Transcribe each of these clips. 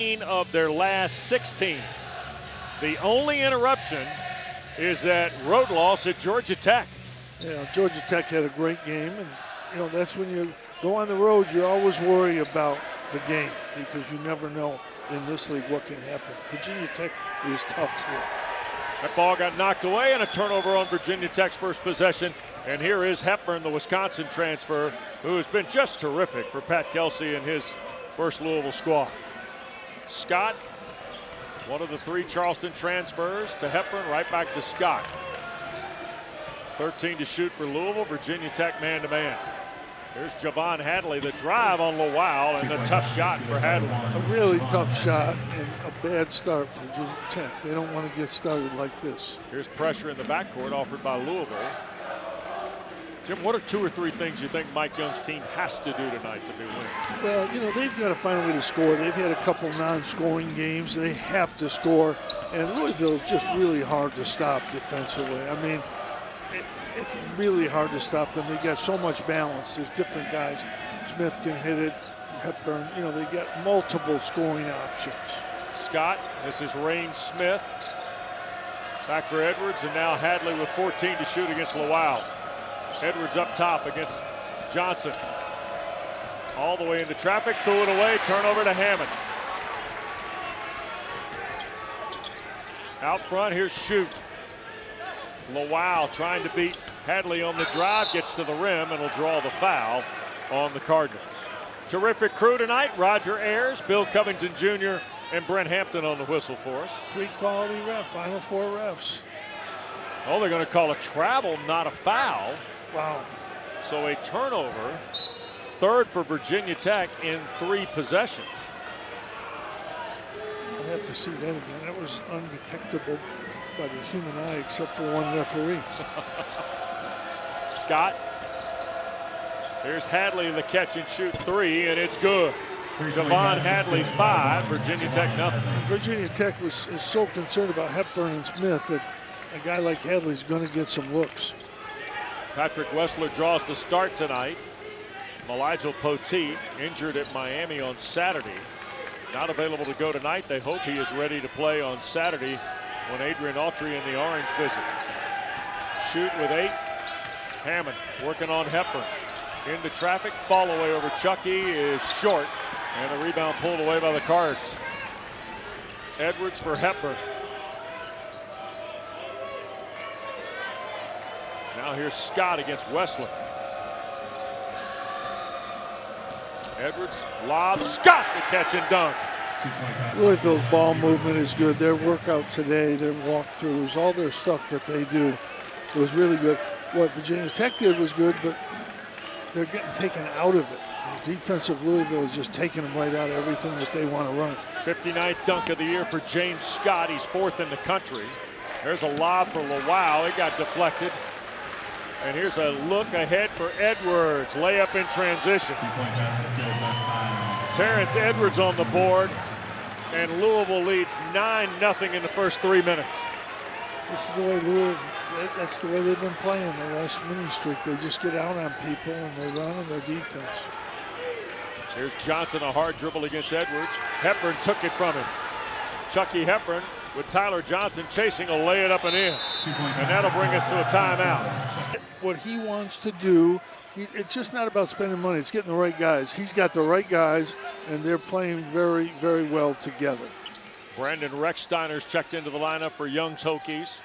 Of their last 16. The only interruption is that road loss at Georgia Tech. Yeah, Georgia Tech had a great game, and that's when you go on the road, you always worry about the game because you never know in this league what can happen. Virginia Tech is tough here. That ball got knocked away, and a turnover on Virginia Tech's first possession. And here is Hepburn, the Wisconsin transfer, who has been just terrific for Pat Kelsey and his first Louisville squad. Scott, one of the 3 Charleston transfers to Hepburn, right back to Scott. 13 to shoot for Louisville, Virginia Tech man-to-man. Here's Javon Hadley, the drive on Lowell, and the tough shot for Hadley. A really tough shot and a bad start for Virginia Tech. They don't want to get started like this. Here's pressure in the backcourt offered by Louisville. Jim, what are 2 or 3 things you think Mike Young's team has to do tonight to be winning? Well, they've got to find a way to score. They've had a couple non-scoring games. They have to score. And Louisville is just really hard to stop defensively. I mean, it's really hard to stop them. They've got so much balance. There's different guys. Smith can hit it. Hepburn, they got multiple scoring options. Scott, this is Rain Smith. Back for Edwards, and now Hadley with 14 to shoot against Lowell. Edwards up top against Johnson. All the way into traffic, threw it away, turnover to Hammond. Out front, here's Shoot. Lowell trying to beat Hadley on the drive, gets to the rim, and will draw the foul on the Cardinals. Terrific crew tonight. Roger Ayers, Bill Covington Jr., and Brent Hampton on the whistle for us. 3 quality refs, Final 4 refs. Oh, they're going to call a travel, not a foul. Wow. So a turnover, 3rd for Virginia Tech in 3 possessions. I'll have to see that again. That was undetectable by the human eye except for one referee. Scott. Here's Hadley, the catch and shoot 3, and it's good. Javon Hadley 5, Virginia Tech nothing. Virginia Tech is so concerned about Hepburn and Smith that a guy like Hadley's going to get some looks. Patrick Wessler draws the start tonight. Elijah Poteet, injured at Miami on Saturday. Not available to go tonight. They hope he is ready to play on Saturday when Adrian Autry and the Orange visit. Shoot with 8. Hammond working on Hepburn. Into traffic, fall away over Chucky is short, and a rebound pulled away by the Cards. Edwards for Hepburn. Now here's Scott against Wessler. Edwards, lob, Scott the catch and dunk. Louisville's ball movement is good. Their workout today, their walkthroughs, all their stuff that they do was really good. What Virginia Tech did was good, but they're getting taken out of it. The defense of Louisville is just taking them right out of everything that they want to run. 59th dunk of the year for James Scott. He's 4th in the country. There's a lob for Lowell. It got deflected. And here's a look ahead for Edwards. Layup in transition. Terrence Edwards on the board. And Louisville leads 9-0 in the first 3 minutes. This is the way Louisville, that's the way they've been playing their last winning streak. They just get out on people and they run on their defense. Here's Johnson, a hard dribble against Edwards. Hepburn took it from him. Chucky Hepburn with Tyler Johnson chasing, will lay it up and in. And that'll bring us to a timeout. What he wants to do, it's just not about spending money. It's getting the right guys. He's got the right guys, and they're playing very, very well together. Brandon Rechsteiner's checked into the lineup for Young's Hokies.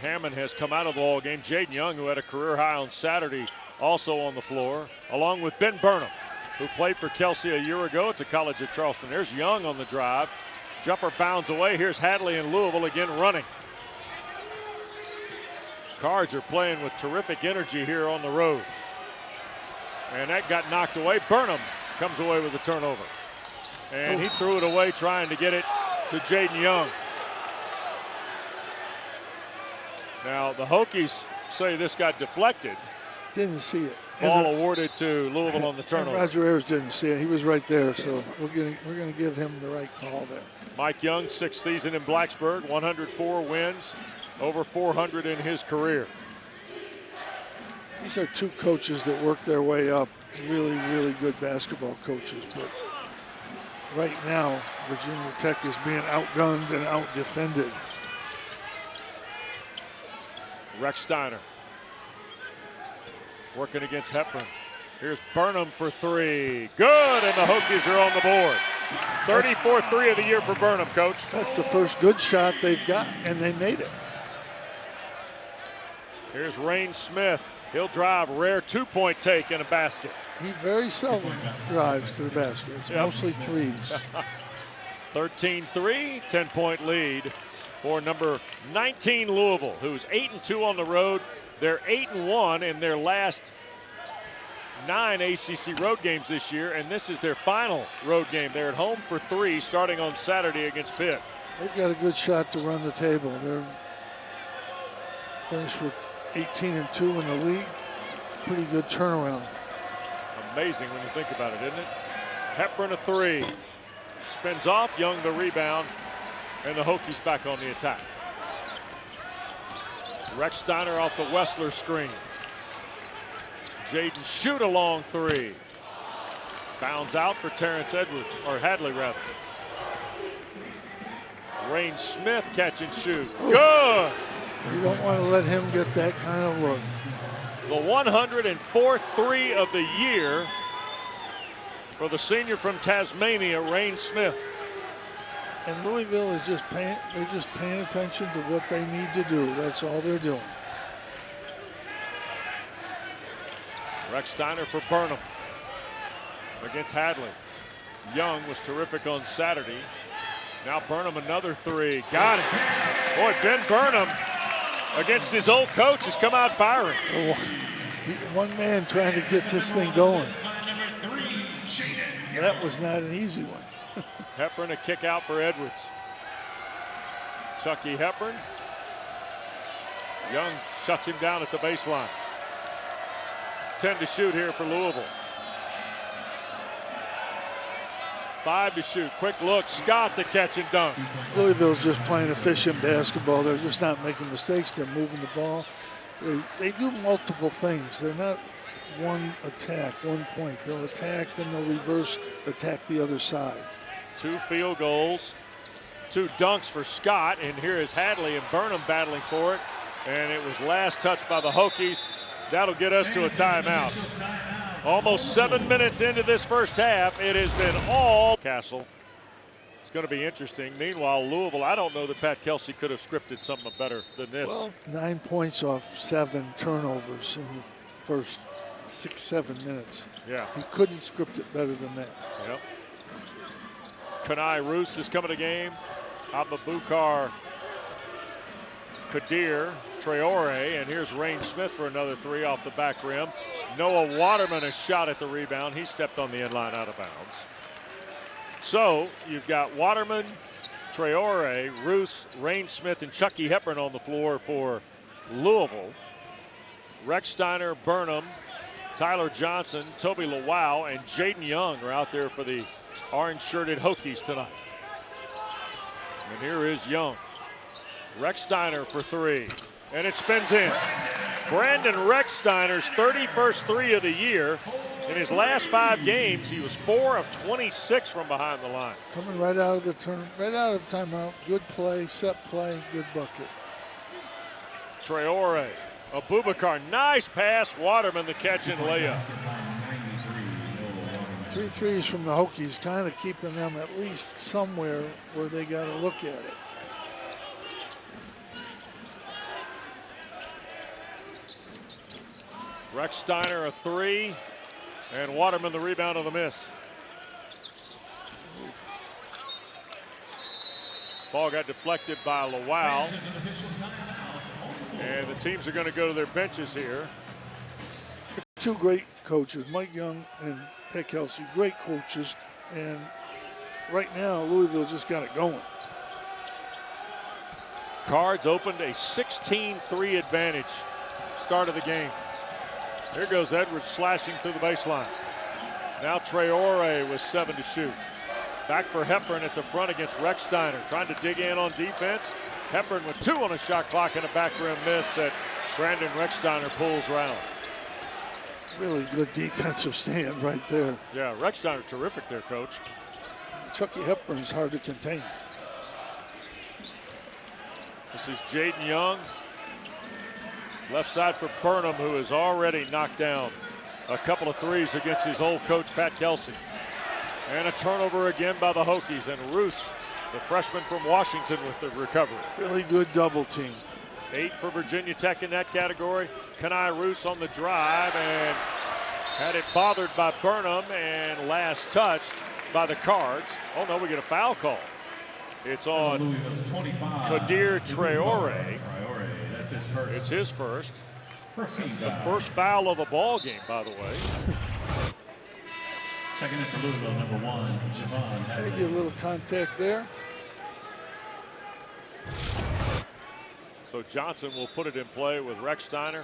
Hammond has come out of the ball game. Jaden Young, who had a career high on Saturday, also on the floor, along with Ben Burnham, who played for Kelsey a year ago at the College of Charleston. There's Young on the drive. Jumper bounds away. Here's Hadley and Louisville again running. Cards are playing with terrific energy here on the road. And that got knocked away. Burnham comes away with the turnover. And he threw it away trying to get it to Jaden Young. Now the Hokies say this got deflected. Didn't see it. Ball awarded to Louisville on the turnover. Roger Ayers didn't see it. He was right there, so we're going to give him the right call there. Mike Young, 6th season in Blacksburg, 104 wins, over 400 in his career. These are 2 coaches that work their way up. Really, really good basketball coaches. But right now, Virginia Tech is being outgunned and outdefended. Rechsteiner working against Hepburn. Here's Burnham for three. Good, and the Hokies are on the board. 34th three of the year for Burnham, Coach. That's the first good shot they've got, and they made it. Here's Rain Smith. He'll drive, rare two-point take in a basket. He very seldom drives to the basket. It's mostly threes. 13-3, 10-point lead for number 19 Louisville, who's 8-2 on the road. They're 8-1 in their last 9 ACC road games this year, and this is their final road game. They're at home for 3 starting on Saturday against Pitt. They've got a good shot to run the table. They're finished with 18-2 in the league. Pretty good turnaround. Amazing when you think about it, isn't it? Hepburn a three. Spins off, Young the rebound, and the Hokies back on the attack. Rechsteiner off the Wessler screen. Jaden shoot a long three. Bounds out for Terrence Edwards, or Hadley rather. Rain Smith catch and shoot. Good! You don't want to let him get that kind of look. The 104th three of the year for the senior from Tasmania, Rain Smith. And Louisville is just paying attention to what they need to do. That's all they're doing. Rechsteiner for Burnham against Hadley. Young was terrific on Saturday. Now Burnham another three. Got it. Boy, Ben Burnham against his old coach has come out firing. Oh, one man trying to get this thing going. That was not an easy one. Hepburn a kick out for Edwards. Chucky Hepburn. Young shuts him down at the baseline. 10 to shoot here for Louisville. 5 to shoot. Quick look. Scott the catch and dunk. Louisville's just playing efficient basketball. They're just not making mistakes. They're moving the ball. They do multiple things. They're not one attack, 1 point. They'll attack, then they'll reverse attack the other side. 2 field goals, 2 dunks for Scott, and here is Hadley and Burnham battling for it. And it was last touched by the Hokies. That'll get us to a timeout. Almost 7 minutes into this first half. It has been all Castle. It's going to be interesting. Meanwhile, Louisville, I don't know that Pat Kelsey could have scripted something better than this. Well, 9 points off 7 turnovers in the first 6-7 minutes. Yeah. He couldn't script it better than that. Yep. Kanai Roos is coming to game. Abubakar Kadir, Traore, and here's Rain Smith for another three off the back rim. Noah Waterman a shot at the rebound. He stepped on the end line out of bounds. So you've got Waterman, Traore, Roos, Rain Smith, and Chucky Hepburn on the floor for Louisville. Rechsteiner, Burnham, Tyler Johnson, Toby Lawau, and Jaden Young are out there for the orange-shirted Hokies tonight. And here is Young. Rechsteiner for three, and it spins in. Brandon Rechsteiner's 31st three of the year. In his last 5 games, he was 4 of 26 from behind the line. Coming right out of the turn, right out of timeout. Good play, set play, good bucket. Traore, Abubakar, nice pass. Waterman the catch and layup. 3 threes from the Hokies, kind of keeping them at least somewhere where they got to look at it. Rechsteiner a three, and Waterman the rebound on the miss. Ball got deflected by Lawau. And the teams are going to go to their benches here. 2 great coaches, Mike Young and Pat Kelsey, great coaches. And right now, Louisville just got it going. Cards opened a 16-3 advantage start of the game. Here goes Edwards slashing through the baseline. Now Traore with 7 to shoot. Back for Hepburn at the front against Rechsteiner. Trying to dig in on defense. Hepburn with 2 on the shot clock and a back rim miss that Brandon Rechsteiner pulls round. Really good defensive stand right there. Yeah, Rechsteiner terrific there, Coach. Chucky Hepburn is hard to contain. This is Jaden Young. Left side for Burnham, who has already knocked down a couple of threes against his old coach, Pat Kelsey. And a turnover again by the Hokies. And Roos, the freshman from Washington, with the recovery. Really good double team. 8 for Virginia Tech in that category. Kenai Roos on the drive and had it bothered by Burnham and last touched by the Cards. Oh no, we get a foul call. It's on Kadir Traore. It's his first. It's the first foul of the ball game, by the way. Checking in for Louisville, number 1, Javon Hadley. Maybe a little contact there. So Johnson will put it in play with Rechsteiner.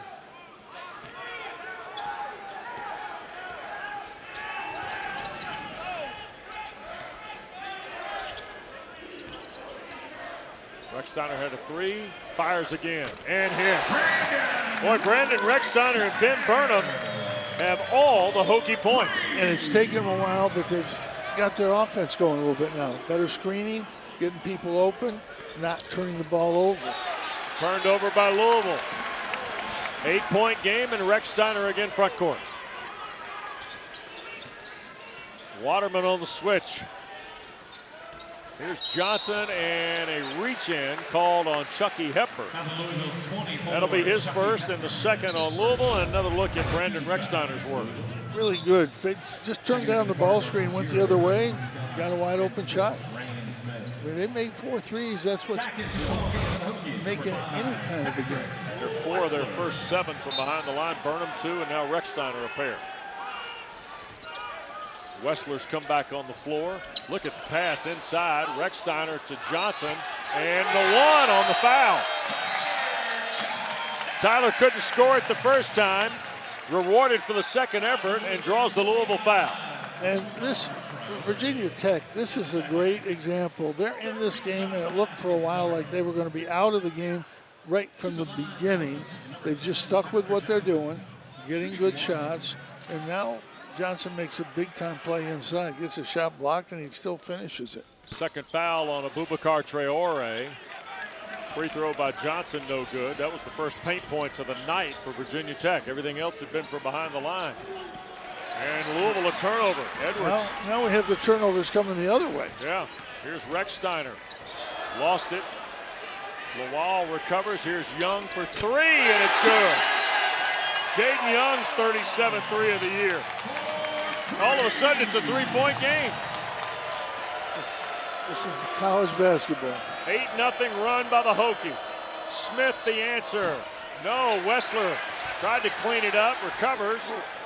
Rechsteiner had a 3, fires again, and hits. Boy, Brandon Rechsteiner and Ben Burnham have all the Hokie points. And it's taken them a while, but they've got their offense going a little bit now. Better screening, getting people open, not turning the ball over. Turned over by Louisville. 8-point game, and Rechsteiner again front court. Waterman on the switch. Here's Johnson, and a reach-in called on Chucky Hepburn. That'll be his first and the second on Louisville, and another look at Brandon Rechsteiner's work. Really good. They just turned down the ball screen, went the other way, got a wide open shot. I mean, they made 4 threes. That's what's making it any kind of a game. They're 4 of their first 7 from behind the line. Burnham 2, and now Rechsteiner a pair. Westlers come back on the floor. Look at the pass inside. Rechsteiner to Johnson, and the 1 on the foul. Tyler couldn't score it the first time. Rewarded for the second effort and draws the Louisville foul. And this, for Virginia Tech, this is a great example. They're in this game, and it looked for a while like they were going to be out of the game right from the beginning. They've just stuck with what they're doing, getting good shots, and now Johnson makes a big-time play inside, gets a shot blocked, and he still finishes it. Second foul on Abubakar Traore. Free throw by Johnson, no good. That was the first paint points of the night for Virginia Tech. Everything else had been from behind the line. And Louisville a turnover. Edwards. Now we have the turnovers coming the other way. Yeah, here's Rechsteiner. Lost it. Lawal recovers. Here's Young for 3, and it's good. Jaden Young's 37th 3 of the year. All of a sudden, it's a 3-point game. This is college basketball. 8-0 run by the Hokies. Smith the answer. No, Westler tried to clean it up, recovers.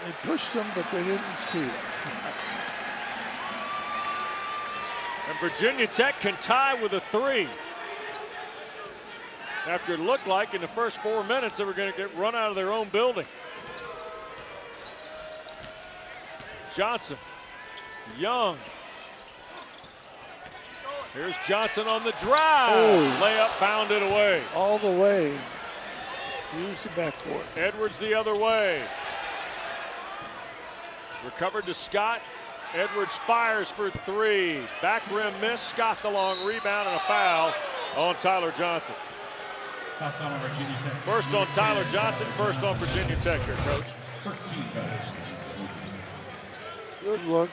They pushed them, but they didn't see it. And Virginia Tech can tie with a 3. After it looked like in the first 4 minutes they were going to get run out of their own building. Johnson, Young. Here's Johnson on the drive. Oh. Layup bounded away. All the way. Use the backcourt. Edwards the other way. Recovered to Scott. Edwards fires for 3. Back rim miss. Scott the long rebound and a foul on Tyler Johnson. First on Tyler Johnson, first on Virginia Tech here, Coach. First team foul. Good look.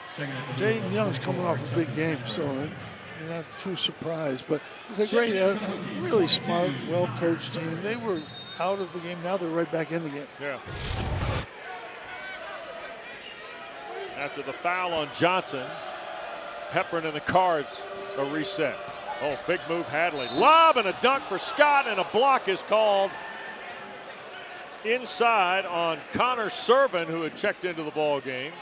Jaden Young's coming off a big game, so you're not too surprised. But it's a great, really smart, well-coached team. They were out of the game. Now they're right back in the game. Yeah. After the foul on Johnson, Hepburn and the Cards a reset. Oh, big move, Hadley. Lob and a dunk for Scott, and a block is called inside on Connor Servin, who had checked into the ball game.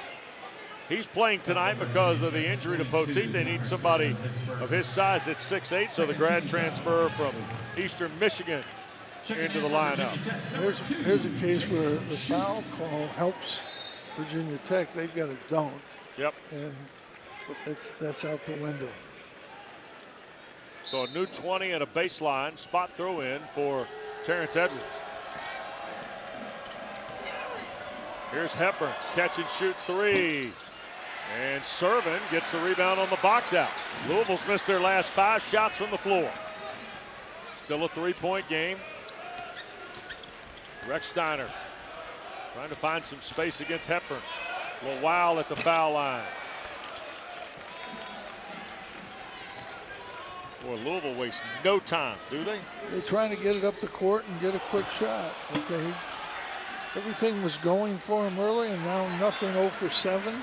He's playing tonight because of the injury to Poteet. They need somebody of his size at 6'8", so the grad transfer from Eastern Michigan into the lineup. Here's a case where the foul call helps Virginia Tech. They've got a dunk. Yep. And that's out the window. So a new 20 and a baseline spot throw in for Terrence Edwards. Here's Hepburn, catch and shoot 3. And Servin gets the rebound on the box out. Louisville's missed their last 5 shots from the floor. Still a 3-point game. Rechsteiner trying to find some space against Hepburn. A little while at the foul line. Boy, Louisville wastes no time, do they? They're trying to get it up the court and get a quick shot. Okay. Everything was going for him early, and now nothing. 0 for 7.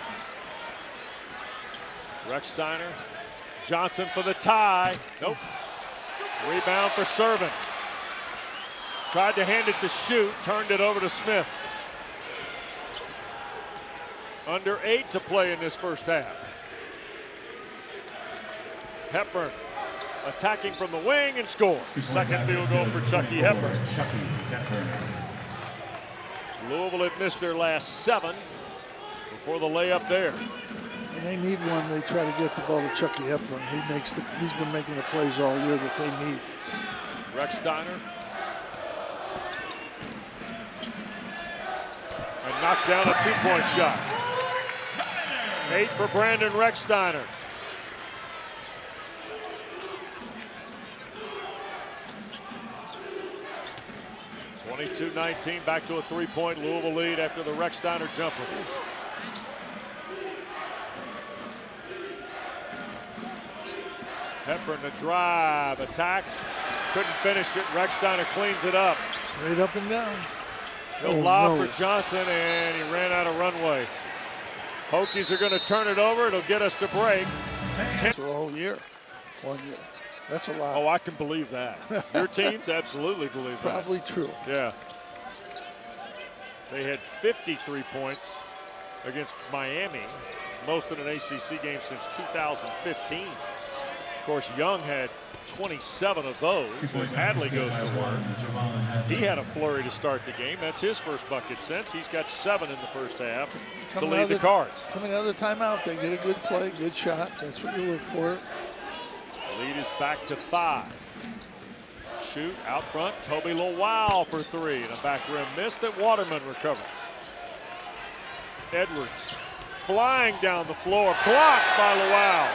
Rechsteiner. Johnson for the tie. Nope. Rebound for Servin. Tried to hand it to Shoot, turned it over to Smith. Under 8 to play in this first half. Hepburn attacking from the wing and scores. Second field goal for Chucky Hepburn. Louisville had missed their last 7 before the layup there. And they need one. They try to get the ball to Chucky Hepburn. He's been making the plays all year that they need. Rechsteiner. And knocks down a 2-point shot. 8 for Brandon Rechsteiner. (22-19), back to a 3-point Louisville lead after the Rechsteiner jumper. Hepburn to drive, attacks, couldn't finish it. Rechsteiner cleans it up. Straight up and down. No lob for Johnson, and he ran out of runway. Hokies are going to turn it over. It'll get us to break. That's the whole year. 1 year. That's a lot. Oh, I can believe that. Your teams absolutely believe that. Probably true. Yeah. They had 53 points against Miami, most in an ACC game since 2015. Of course, Young had 27 of those as Hadley goes to work. He had a flurry to start the game. That's his first bucket since. He's got 7 in the first half to lead the Cards. Coming out of the timeout, they get a good play, good shot. That's what you look for. Lead is back to 5. Shoot out front. Toby Lowell for 3 and a back rim miss that Waterman recovers. Edwards flying down the floor, blocked by Lowell.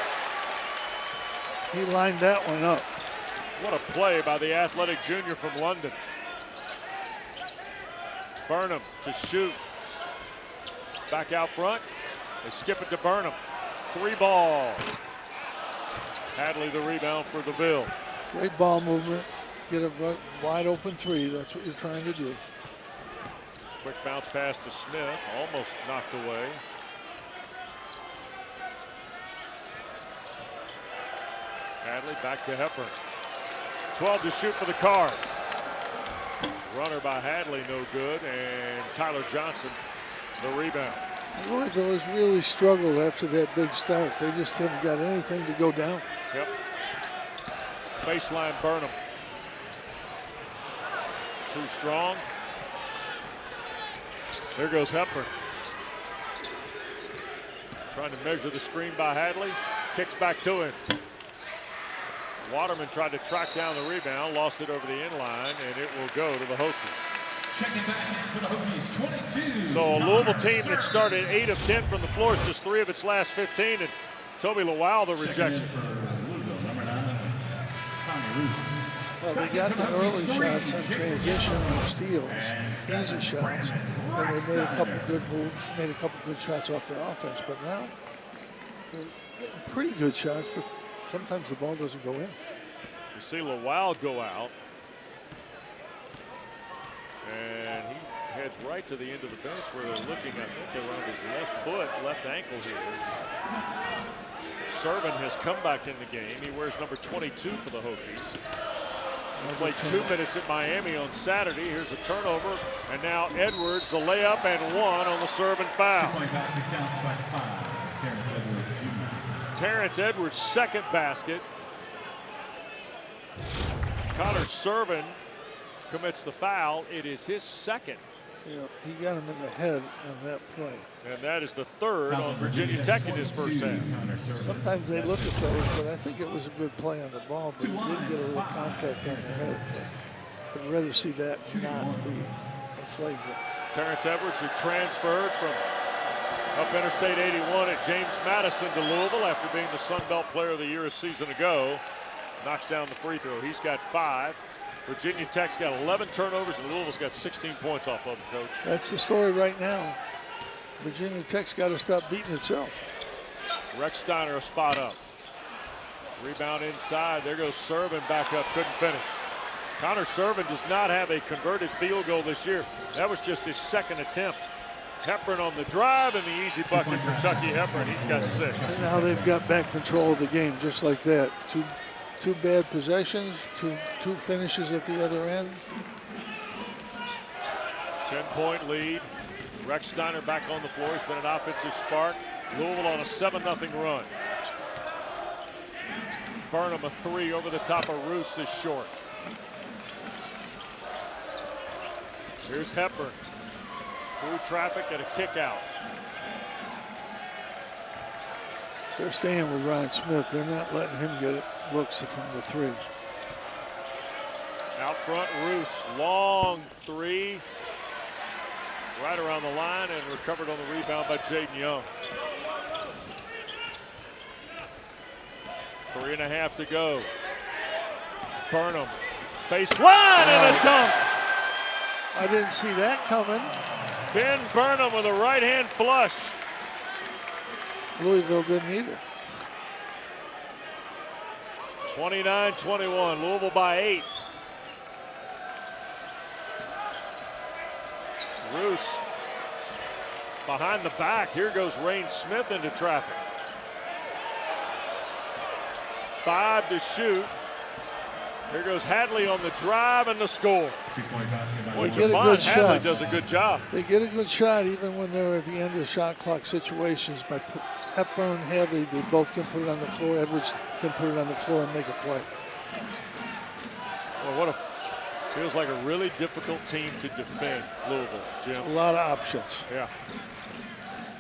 He lined that one up. What a play by the athletic junior from London. Burnham to Shoot. Back out front. They skip it to Burnham. 3 ball. Hadley the rebound for the Bill. Great ball movement. Get a wide open 3. That's what you're trying to do. Quick bounce pass to Smith. Almost knocked away. Hadley back to Hepburn. 12 to shoot for the Cards. Runner by Hadley, no good, and Tyler Johnson, the rebound. Louisville has really struggled after that big start. They just haven't got anything to go down. Yep. Baseline Burnham. Too strong. There goes Hepburn. Trying to measure the screen by Hadley. Kicks back to him. Waterman tried to track down the rebound, lost it over the inline, and it will go to the Hokies. Checking back in for the Hokies, 22. So a Louisville team that started 8 of 10 from the floor is just 3 of its last 15, and Toby Lowell the rejection. Well, they got the early shots on transition and steals, easy shots, and they made a couple good moves, made a couple good shots off their offense. But now, they're getting pretty good shots, but sometimes the ball doesn't go in. You see Lowell go out, and he heads right to the end of the bench where they're looking, I think, around his left foot, left ankle here. Servin has come back in the game. He wears number 22 for the Hokies. He played 2 minutes at Miami on Saturday. Here's a turnover, and now Edwards, the layup, and 1 on the Servin foul. Terrence Edwards Jr. Terrence Edwards' second basket. Connor Servin commits the foul. It is his second. Yeah, he got him in the head on that play. And that is the third on Virginia Tech in his first half. Sometimes they look at those, but I think it was a good play on the ball, but he did get a little contact on the head. I'd rather see that not be a flagrant. Terrence Edwards, who transferred from Up Interstate 81 at James Madison to Louisville after being the Sun Belt Player of the Year a season ago. Knocks down the free throw. He's got 5. Virginia Tech's got 11 turnovers, and Louisville's got 16 points off of him, Coach. That's the story right now. Virginia Tech's got to stop beating itself. Rechsteiner a spot up. Rebound inside. There goes Servin back up. Couldn't finish. Connor Servin does not have a converted field goal this year. That was just his second attempt. Hepburn on the drive and the easy bucket for Chucky Hepburn. He's got 6. And now they've got back control of the game just like that. Two bad possessions, two finishes at the other end. 10-point lead. Rechsteiner back on the floor. He's been an offensive spark. Louisville on a 7-0 run. Burnham a 3 over the top of Roos is short. Here's Hepburn. Through traffic and a kick out. They're staying with Ryan Smith. They're not letting him get it. Looks from the 3. Out front, Roos. Long 3. Right around the line and recovered on the rebound by Jaden Young. 3.5 to go. Burnham. Baseline and a dunk. I didn't see that coming. Ben Burnham with a right-hand flush. Louisville didn't either. 29-21, Louisville by 8. Roos behind the back. Here goes Rain Smith into traffic. 5 to shoot. Here goes Hadley on the drive and the score. 2-point basketball. Boy, They get a Javon good Hadley shot. does a good job. They get a good shot even when they're at the end of the shot clock situations. By Hepburn, Hadley, they both can put it on the floor. Edwards can put it on the floor and make a play. Well, feels like a really difficult team to defend, Louisville, Jim. A lot of options. Yeah.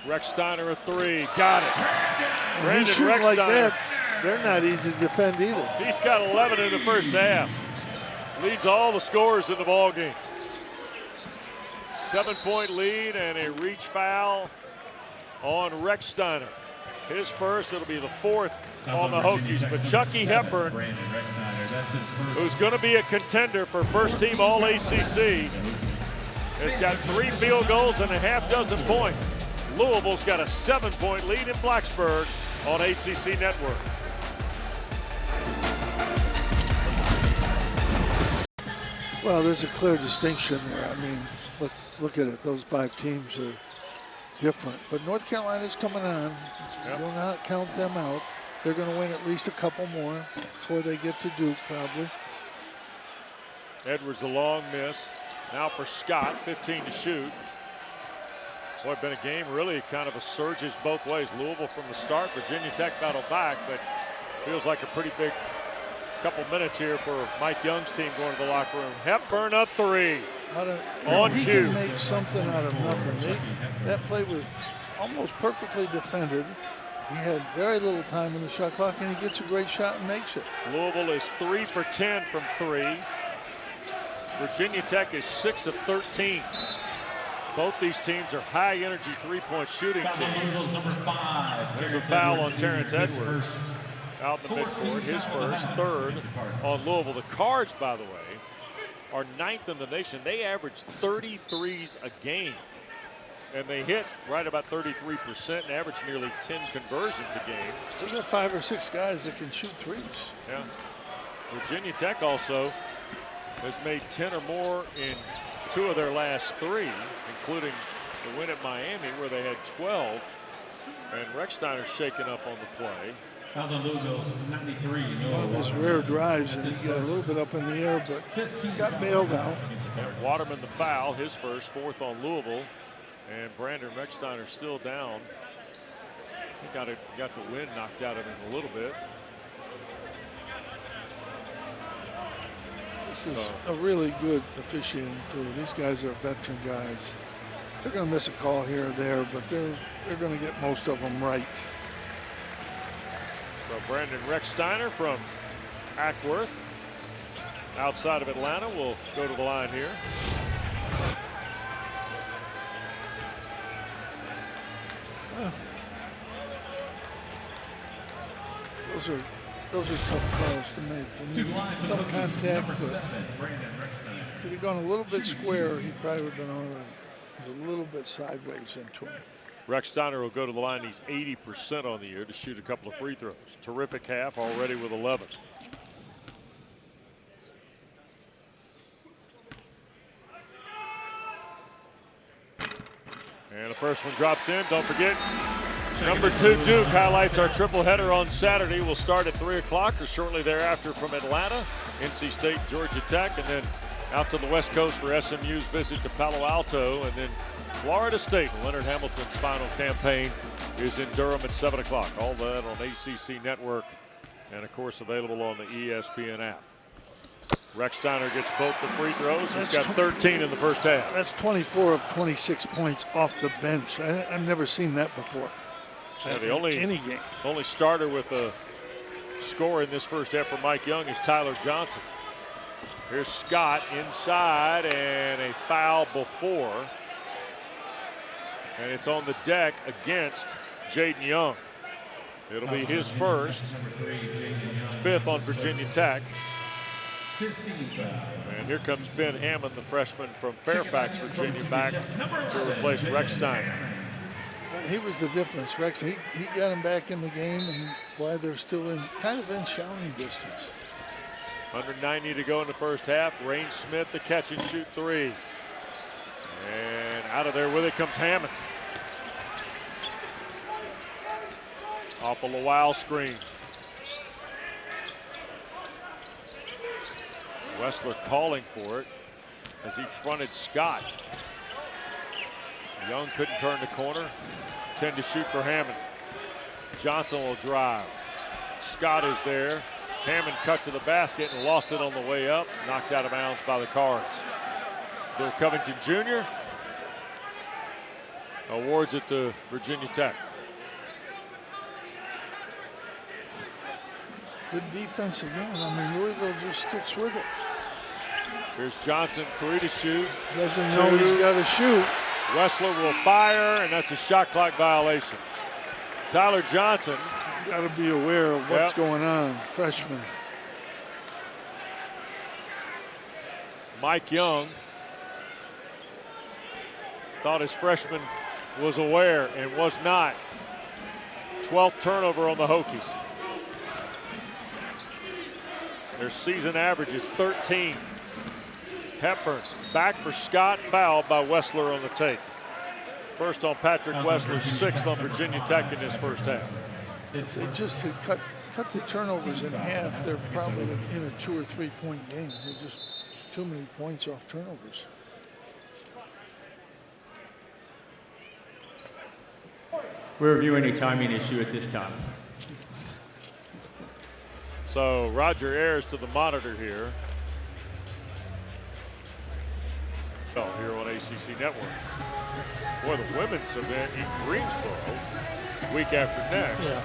Rechsteiner a 3, got it. When Brandon he's shooting like Rechsteiner. that, they're not easy to defend either. He's got 11 in the first half. Leads all the scorers in the ball game. 7-point lead and a reach foul on Rechsteiner. His first, it'll be the 4th on the Hokies. But Chucky Hepburn, who's going to be a contender for first-team All-ACC, has got 3 field goals and a half dozen points. Louisville's got a 7-point lead in Blacksburg on ACC Network. Well, there's a clear distinction there. I mean, let's look at it. Those 5 teams are different. But North Carolina's coming on. Yep. Do not count them out. They're going to win at least a couple more before they get to Duke, probably. Edwards a long miss. Now for Scott, 15 to shoot. Boy, been a game really kind of a surges both ways. Louisville from the start, Virginia Tech battled back, but feels like a pretty big couple minutes here for Mike Young's team going to the locker room. Hepburn up 3. On he cue. can make something out of nothing. That play was almost perfectly defended. He had very little time in the shot clock, and he gets a great shot and makes it. Louisville is 3 for 10 from 3. Virginia Tech is 6 of 13. Both these teams are high-energy three-point shooting teams. There's a foul on Terrence Edwards out in the midcourt. His first, 3rd on Louisville. The Cards, by the way, are 9th in the nation. They average 33s a game. And they hit right about 33% and average nearly 10 conversions a game. There's got 5 or 6 guys that can shoot threes. Yeah. Virginia Tech also has made 10 or more in 2 of their last 3, including the win at Miami where they had 12. And Rechsteiner's shaken up on the play. Fouls on Louisville's 93. One of his rare drives, and he got a little bit up in the air, but got bailed out. And Waterman the foul, his first, 4th on Louisville. And Brandon Rechsteiner still down. He got the wind knocked out of him a little bit. This is a really good officiating crew. These guys are veteran guys. They're going to miss a call here or there, but they're going to get most of them right. So Brandon Rechsteiner from Ackworth, outside of Atlanta, will go to the line here. Those are tough calls to make. I To mean, line for some Hokies, contact, number but 7, Rechsteiner. if he'd have gone a little bit square, he probably would have been all right. He was a little bit sideways into him. Rechsteiner will go to the line. He's 80% on the year to shoot a couple of free throws. Terrific half already with 11. And the first one drops in. Don't forget, number 2 Duke highlights our triple header on Saturday. We'll start at 3 o'clock or shortly thereafter from Atlanta, NC State, Georgia Tech, and then out to the West Coast for SMU's visit to Palo Alto, and then Florida State. Leonard Hamilton's final campaign is in Durham at 7 o'clock. All that on ACC Network and, of course, available on the ESPN app. Rechsteiner gets both the free throws. He's got 13 in the first half. That's 24 of 26 points off the bench. I've never seen that before. Yeah, the any game. only starter with a score in this first half for Mike Young is Tyler Johnson. Here's Scott inside, and a foul before. And it's on the deck against Jaden Young. It'll be his first, 5th on Virginia Tech. 15 foul. And here comes Ben Hammond, the freshman from Fairfax, Virginia, back to replace Rechsteiner. He was the difference. Rex, he got him back in the game, and why they're still kind of in shouting distance. 190 to go in the first half. Rain Smith, the catch and shoot 3. And out of there with it comes Hammond. Off a Lowell screen. Wessler calling for it as he fronted Scott. Young couldn't turn the corner. 10 to shoot for Hammond. Johnson will drive. Scott is there. Hammond cut to the basket and lost it on the way up. Knocked out of bounds by the Cards. Bill Covington Jr. awards it to Virginia Tech. Good defense again. I mean, Louisville just sticks with it. Here's Johnson, 3 to shoot. Doesn't know he's got to shoot. Wessler will fire, and that's a shot clock violation. Tyler Johnson. Got to be aware of what's going on, freshman. Mike Young thought his freshman was aware and was not. 12th turnover on the Hokies. Their season average is 13. Hepburn back for Scott, fouled by Wessler on the take. First on Patrick Wessler, 6th on Virginia Tech in this first half. If they just had cut the turnovers in half, they're probably in a 2 or 3 point game. They're just too many points off turnovers. We're reviewing a timing issue at this time. So Roger Ayers to the monitor here. Here on ACC Network. Boy, the women's event in Greensboro, week after next. Yeah.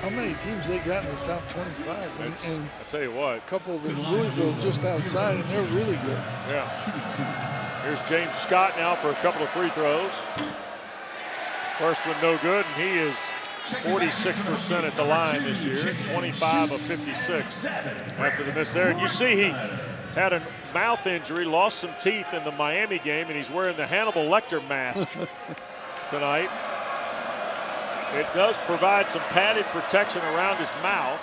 How many teams they got in the top 25? And I'll tell you what. A couple of Louisville just outside, and they're really good. Yeah. Here's James Scott now for a couple of free throws. First one no good, and he is 46% at the line this year, 25 of 56 after the miss there. And you see he had a mouth injury, lost some teeth in the Miami game, and he's wearing the Hannibal Lecter mask tonight. It does provide some padded protection around his mouth.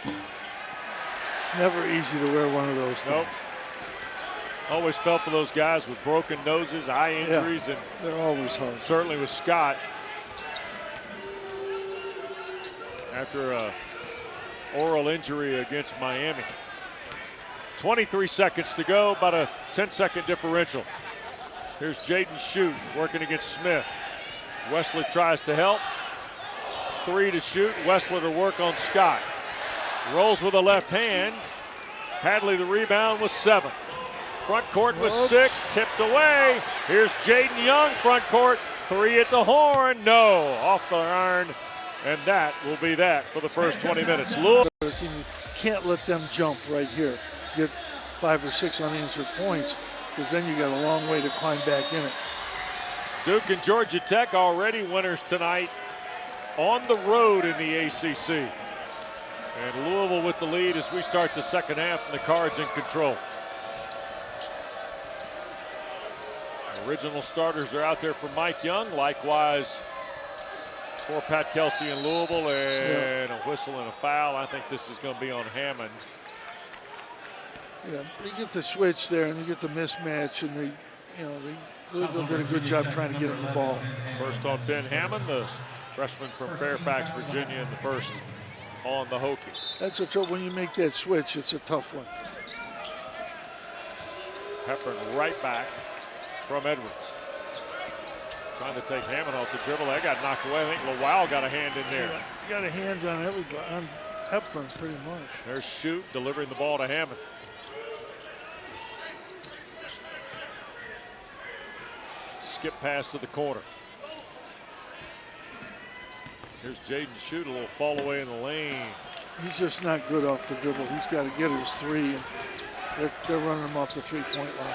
It's never easy to wear one of those things. Nope. Always felt for those guys with broken noses, eye injuries, and they're always hard. Certainly with Scott. After a oral injury against Miami. 23 seconds to go, about a 10-second differential. Here's Jaden Shoot working against Smith. Wessler tries to help. 3 to shoot. Wessler to work on Scott. Rolls with a left hand. Hadley the rebound with 7. Front court with 6, tipped away. Here's Jaden Young, front court, 3 at the horn. No, off the iron. And that will be that for the first 20 minutes. Louisville. You can't let them jump right here. Get 5 or 6 unanswered points, because then you got a long way to climb back in it. Duke and Georgia Tech already winners tonight on the road in the ACC. And Louisville with the lead as we start the second half, and the Cards in control. Original starters are out there for Mike Young. Likewise for Pat Kelsey in Louisville, and a whistle and a foul. I think this is going to be on Hammond. Yeah, you get the switch there, and you get the mismatch, and Louisville did a good job trying to get him the ball. First on Ben Hammond, the freshman from Fairfax, Virginia, and the first on the Hokies. That's the trouble when you make that switch. It's a tough one. Hepburn right back from Edwards. Trying to take Hammond off the dribble. That got knocked away. I think Lowell got a hand in there. Yeah, got a hand on everybody, on Hepburn pretty much. There's Shoot delivering the ball to Hammond. Skip pass to the corner. Here's Jaden Shoot, a little fall away in the lane. He's just not good off the dribble. He's got to get his three, and they're running him off the three-point line.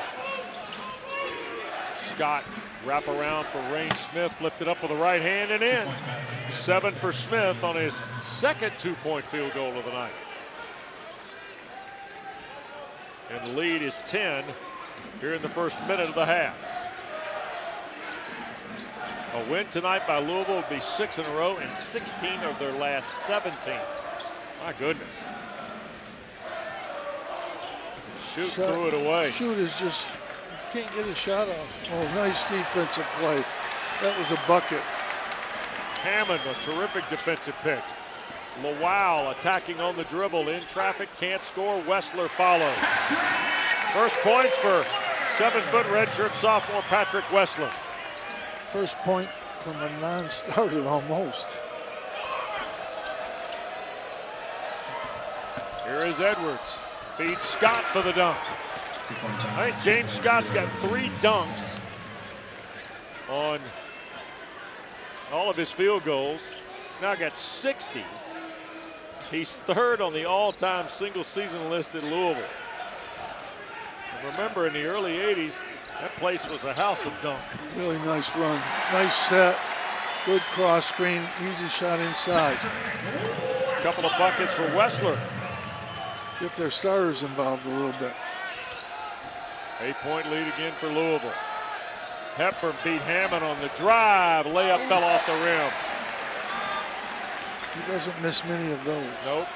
Scott wrap around for Rain Smith, flipped it up with the right hand and in. 7 for Smith on his second 2-point field goal of the night. And the lead is 10 here in the first minute of the half. A win tonight by Louisville would be 6 in a row and 16 of their last 17. My goodness. Shoot threw it away. Shoot is just, can't get a shot off. Oh, nice defensive play. That was a bucket. Hammond, a terrific defensive pick. Lowell attacking on the dribble, in traffic, can't score. Wessler follows. First points for 7-foot redshirt sophomore Patrick Wessler. First point from a non-starter almost. Here is Edwards. Feeds Scott for the dunk. I think James Scott's got 3 dunks on all of his field goals. He's now got 60. He's 3rd on the all-time single-season list at Louisville. And remember, in the early 80s, that place was a house of dunk. Really nice run. Nice set. Good cross screen. Easy shot inside. A couple of buckets for Wessler. Get their starters involved a little bit. 8-point lead again for Louisville. Hepburn beat Hammond on the drive. Layup fell off the rim. He doesn't miss many of those. Nope.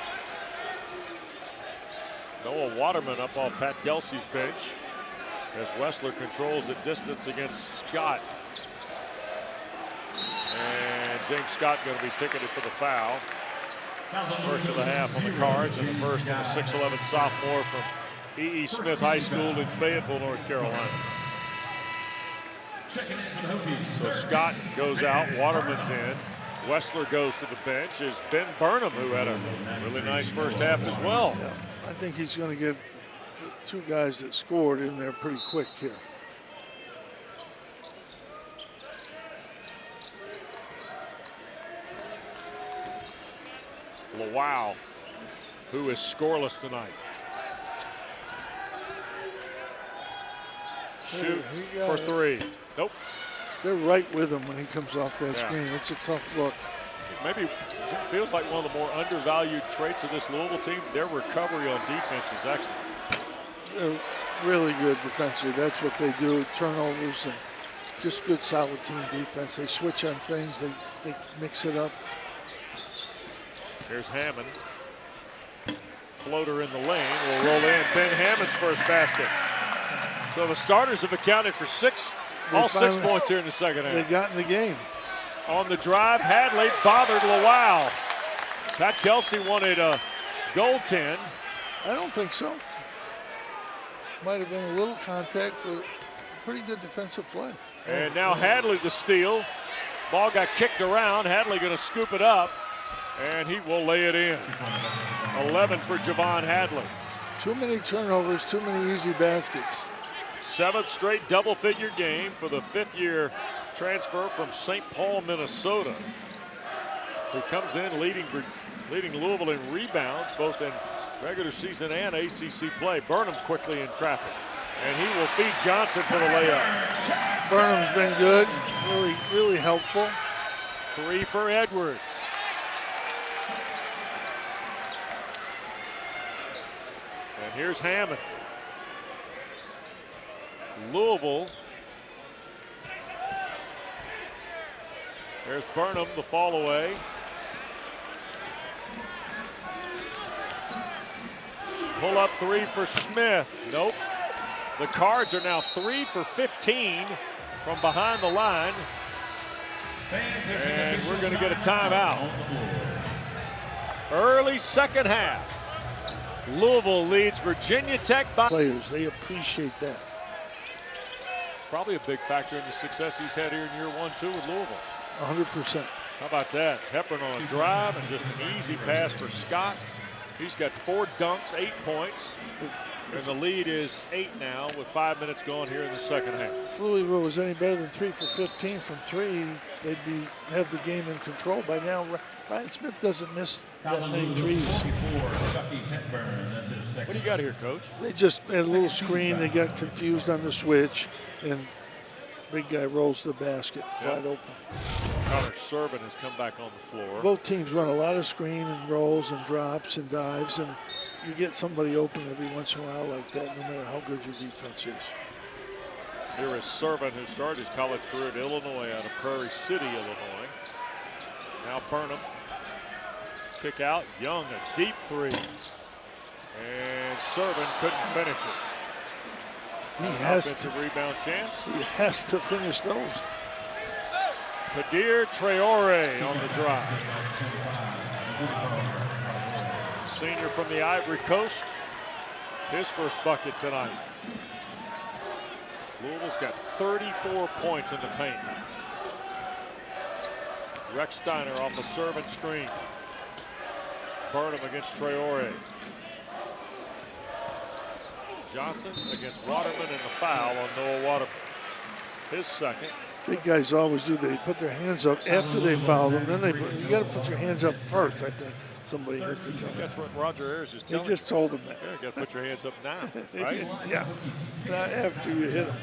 Noah Waterman up off Pat Kelsey's bench as Wessler controls the distance against Scott. And James Scott going to be ticketed for the foul. First of the half on the Cards, and the first on the 6'11" sophomore from E.E. Smith High School in Fayetteville, North Carolina. So Scott goes out, Waterman's in. Wessler goes to the bench. Is Ben Burnham, who had a really nice first half as well. Yeah, I think he's going to get 2 guys that scored in there pretty quick here. Wow, who is scoreless tonight. Shoot for 3. Nope. They're right with him when he comes off that screen. It's a tough look. Maybe it feels like one of the more undervalued traits of this Louisville team. Their recovery on defense is excellent. They're really good defensively. That's what they do. Turnovers and just good solid team defense. They switch on things. They mix it up. Here's Hammond. Floater in the lane will roll in. Ben Hammond's first basket. So the starters have accounted for 6 points here in the second half. They got in the game. On the drive, Hadley bothered Lowell. Pat Kelsey wanted a goaltend. I don't think so. Might have been a little contact, but pretty good defensive play. And now Hadley the steal. Ball got kicked around. Hadley going to scoop it up, and he will lay it in. 11 for Javon Hadley. Too many turnovers, too many easy baskets. 7th straight double-figure game for the 5th-year transfer from St. Paul, Minnesota, who comes in leading Louisville in rebounds, both in regular season and ACC play. Burnham quickly in traffic, and he will feed Johnson for the layup. Burnham's been good, really helpful. 3 for Edwards. And here's Hammond. Louisville. There's Burnham, the fall away. Pull up three for Smith. Nope. The Cards are now 3 for 15 from behind the line. And we're going to get a timeout. Early second half. Louisville leads Virginia Tech by players. They appreciate that. Probably a big factor in the success he's had here in year 1, too, with Louisville. 100%. How about that? Hepburn on a drive and just an easy pass for Scott. He's got 4 dunks, 8 points. And the lead is 8 now with 5 minutes gone here in the second half. If Louisville was any better than 3 for 15 from 3, they'd have the game in control by now. Ryan Smith doesn't miss that many threes. Chucky Hepburn, that's his second. What do you got here, Coach? They just had a little screen. They got confused on the switch, and big guy rolls the basket wide open. Connor Serban has come back on the floor. Both teams run a lot of screen and rolls and drops and dives, and you get somebody open every once in a while like that, no matter how good your defense is. Here is Serban, who started his college career at Illinois out of Prairie City, Illinois. Now Burnham. Kick out. Young, a deep three. And Serban couldn't finish it. He has Offensive to. rebound chance. He has to finish those. Kadir Traore on the drive. Senior from the Ivory Coast. His first bucket tonight. Louisville's got 34 points in the paint. Rechsteiner off a servant screen. Burnham against Traore. Johnson against Waterman and the foul on Noah Waterman. His second. Big guys always do. They put their hands up after they foul them. Then you got to put your hands up first, I think. Somebody has to tell them. That's what Roger Ayers is telling They just told them that. you. You got to put your hands up now, right? Yeah, not after you hit them.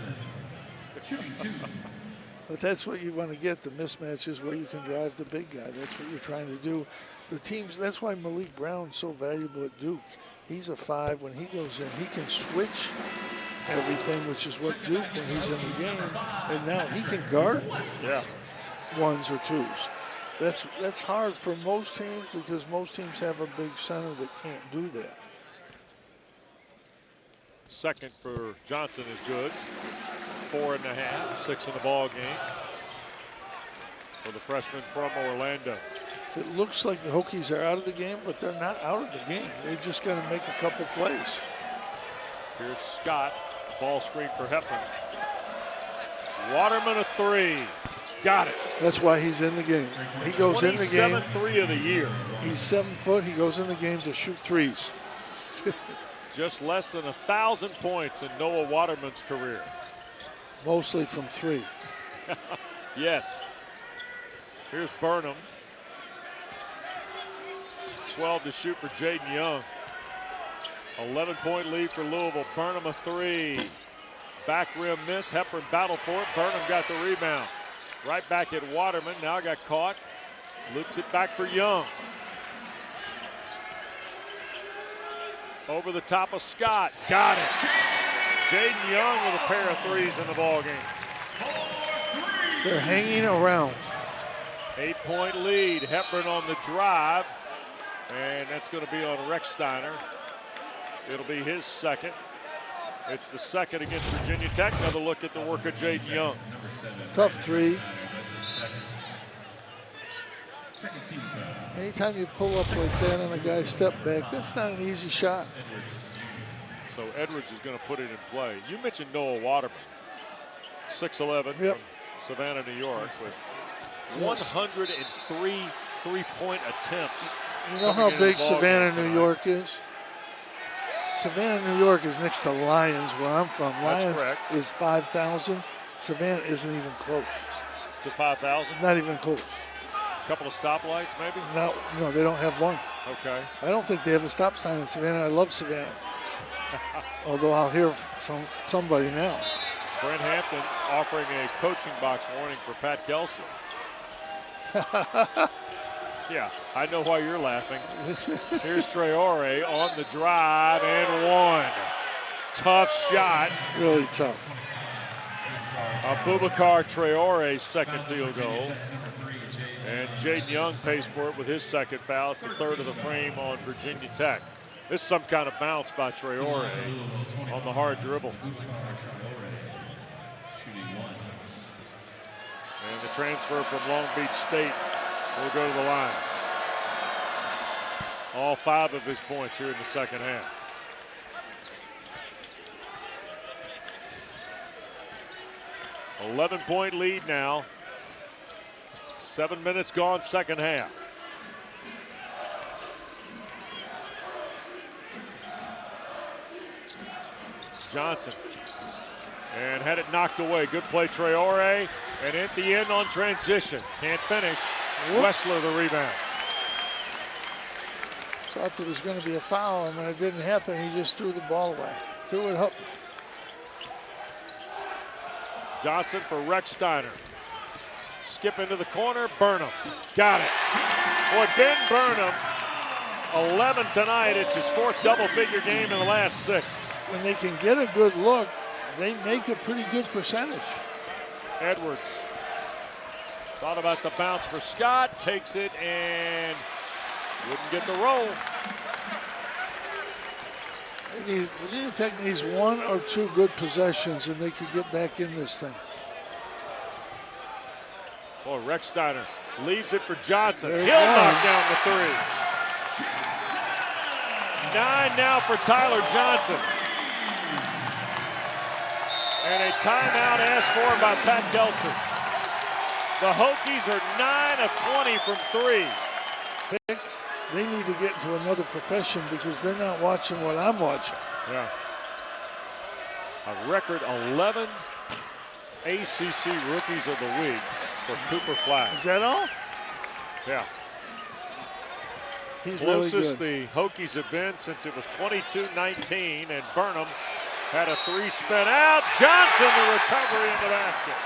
But that's what you want to get, the mismatches where you can drive the big guy. That's what you're trying to do. The teams, that's why Malik Brown's so valuable at Duke. He's a 5. When he goes in, he can switch everything, which is what Duke when he's in the game. And now he can guard ones or twos. That's hard for most teams because most teams have a big center that can't do that. Second for Johnson is good. 4.5, 6 in the ball game for the freshman from Orlando. It looks like the Hokies are out of the game, but they're not out of the game. They're just going to make a couple plays. Here's Scott, ball screen for Hepburn. Waterman a 3, got it. That's why he's in the game. He goes in the game. 3 of the year. He's 7 foot. He goes in the game to shoot threes. Just less than 1,000 points in Noah Waterman's career. Mostly from 3. Yes. Here's Burnham. 12 to shoot for Jaden Young. 11-point lead for Louisville. Burnham a 3. Back rim miss. Hepburn battled for it. Burnham got the rebound. Right back at Waterman. Now got caught. Loops it back for Young. Over the top of Scott. Got it. Jaden Young with a pair of threes in the ballgame. They're hanging around. 8-point lead. Hepburn on the drive. And that's going to be on Rechsteiner. It'll be his second. It's the second against Virginia Tech. Another look at the work of Jaden Young. Tough 3. Anytime you pull up like that on a guy's step back, that's not an easy shot. So Edwards is going to put it in play. You mentioned Noah Waterman, 6'11", from Savannah, New York, with 103 three-point attempts. You know how big Savannah, New York is? Savannah, New York is next to Lyons, where I'm from. Lyons is 5,000. Savannah isn't even close. To 5,000? Not even close. A couple of stoplights, maybe? No, they don't have one. Okay. I don't think they have a stop sign in Savannah. I love Savannah. Although I'll hear somebody now. Brent Hampton offering a coaching box warning for Pat Kelsey. Yeah, I know why you're laughing. Here's Traore on the drive and one. Tough shot. Really tough. Abubakar Traore's second field goal. And Jaden Young pays for it with his second foul. It's the third of the frame on Virginia Tech. This is some kind of bounce by Traore on the hard dribble. And the transfer from Long Beach State will go to the line. All 5 of his points here in the second half. $11-point lead now. 7 minutes gone, second half. Johnson. And had it knocked away. Good play, Traore. And at the end on transition. Can't finish. Wessler the rebound. Thought there was going to be a foul, and when it didn't happen, he just threw the ball away. Threw it up. Johnson for Rechsteiner. Skip into the corner, Burnham. Got it. Boy, Ben Burnham, 11 tonight. It's his 4th double-figure game in the last 6. When they can get a good look, they make a pretty good percentage. Edwards. Thought about the bounce for Scott. Takes it and wouldn't get the roll. Virginia Tech needs 1 or 2 good possessions, and they could get back in this thing. Boy, Rechsteiner leaves it for Johnson. He'll knock down the 3. 9 now for Tyler Johnson. And a timeout asked for by Pat Gelson. The Hokies are 9 of 20 from 3. They need to get into another profession because they're not watching what I'm watching. Yeah. A record 11 ACC Rookies of the Week for Cooper Flash. Is that all? Yeah. He's Closest really the Hokies have been since it was 22-19, and Burnham had a 3-spin out. Johnson, the recovery in the basket.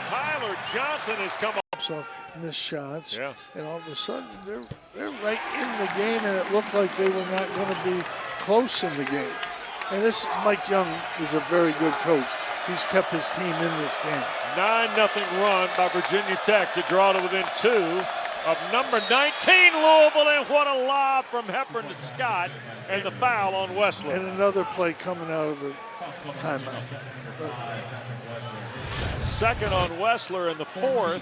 Tyler Johnson has come up. Off missed shots, yeah. And all of a sudden they're right in the game, and it looked like they were not going to be close in the game. And this Mike Young is a very good coach. He's kept his team in this game. 9-0 run by Virginia Tech to draw to within 2 of number 19 Louisville, and what a lob from Hepburn to Scott, and the foul on Wessler. And another play coming out of the timeout. Second on Wessler, and the 4th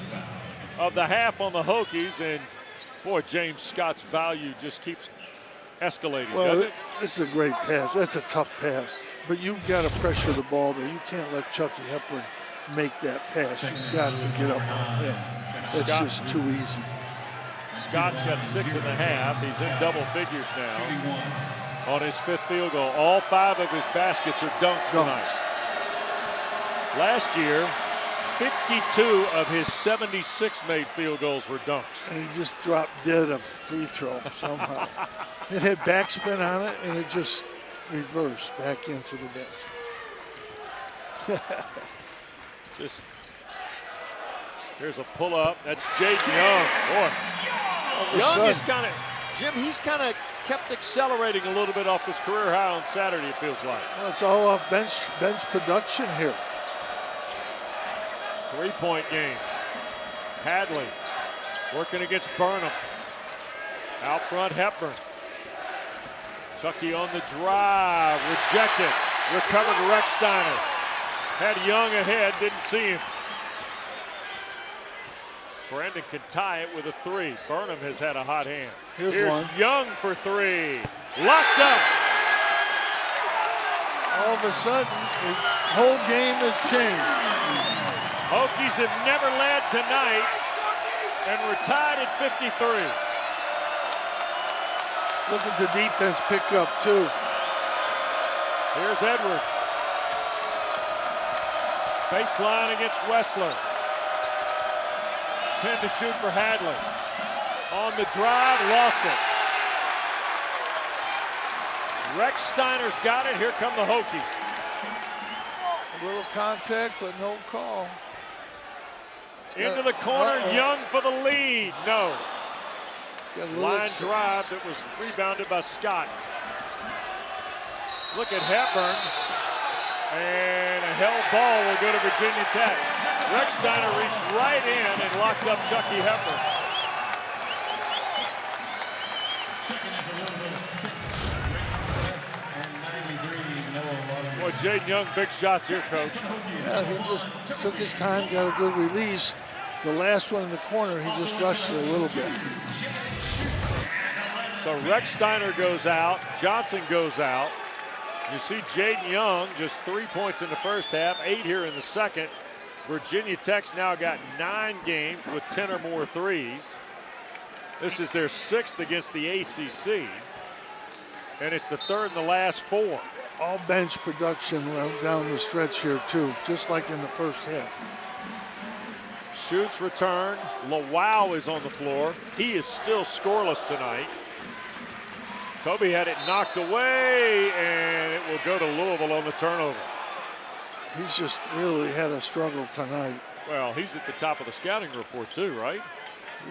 of the half on the Hokies, and boy, James Scott's value just keeps escalating, well, doesn't it? This is a great pass. That's a tough pass, but you've got to pressure the ball there. You can't let Chucky Hepburn make that pass. You've got to get up on him. That's just too easy. Scott's got 6.5. He's in double figures now on his 5th field goal. All 5 of his baskets are dunks tonight. Last year, 52 of his 76 made field goals were dunks. And he just dropped dead a free throw somehow. It had backspin on it, and it just reversed back into the basket. Just here's a pull up. That's Jaden Young. Boy, Young is kind of, Jim, he's kind of kept accelerating a little bit off his career high on Saturday, it feels like. Well, it's all off bench production here. 3-point game. Hadley working against Burnham. Out front, Hepburn. Chucky on the drive, rejected. Recovered to Rechsteiner. Had Young ahead, didn't see him. Brandon can tie it with a 3. Burnham has had a hot hand. Here's one. Young for 3. Locked up. All of a sudden, the whole game has changed. Hokies have never led tonight, and we're tied at 53. Look at the defense pick up, too. Here's Edwards. Baseline against Wessler. 10 to shoot for Hadley. On the drive, lost it. Rechsteiner's got it. Here come the Hokies. A little contact, but no call. Into the corner, Young for the lead. No. Line drive that was rebounded by Scott. Look at Hepburn. And a held ball will go to Virginia Tech. Rechsteiner reached right in and locked up Chucky Hepburn. Boy, Jaden Young, big shots here, Coach. Yeah, he just took his time, got a good release. The last one in the corner, he just rushed it a little bit. So Rechsteiner goes out, Johnson goes out. You see Jaden Young, just 3 points in the first half, 8 here in the second. Virginia Tech's now got 9 games with 10 or more threes. This is their 6th against the ACC. And it's the 3rd in the last 4. All bench production down the stretch here too, just like in the first half. Shoots return. Lawau is on the floor. He is still scoreless tonight. Toby had it knocked away, and it will go to Louisville on the turnover. He's just really had a struggle tonight. Well, he's at the top of the scouting report too, right?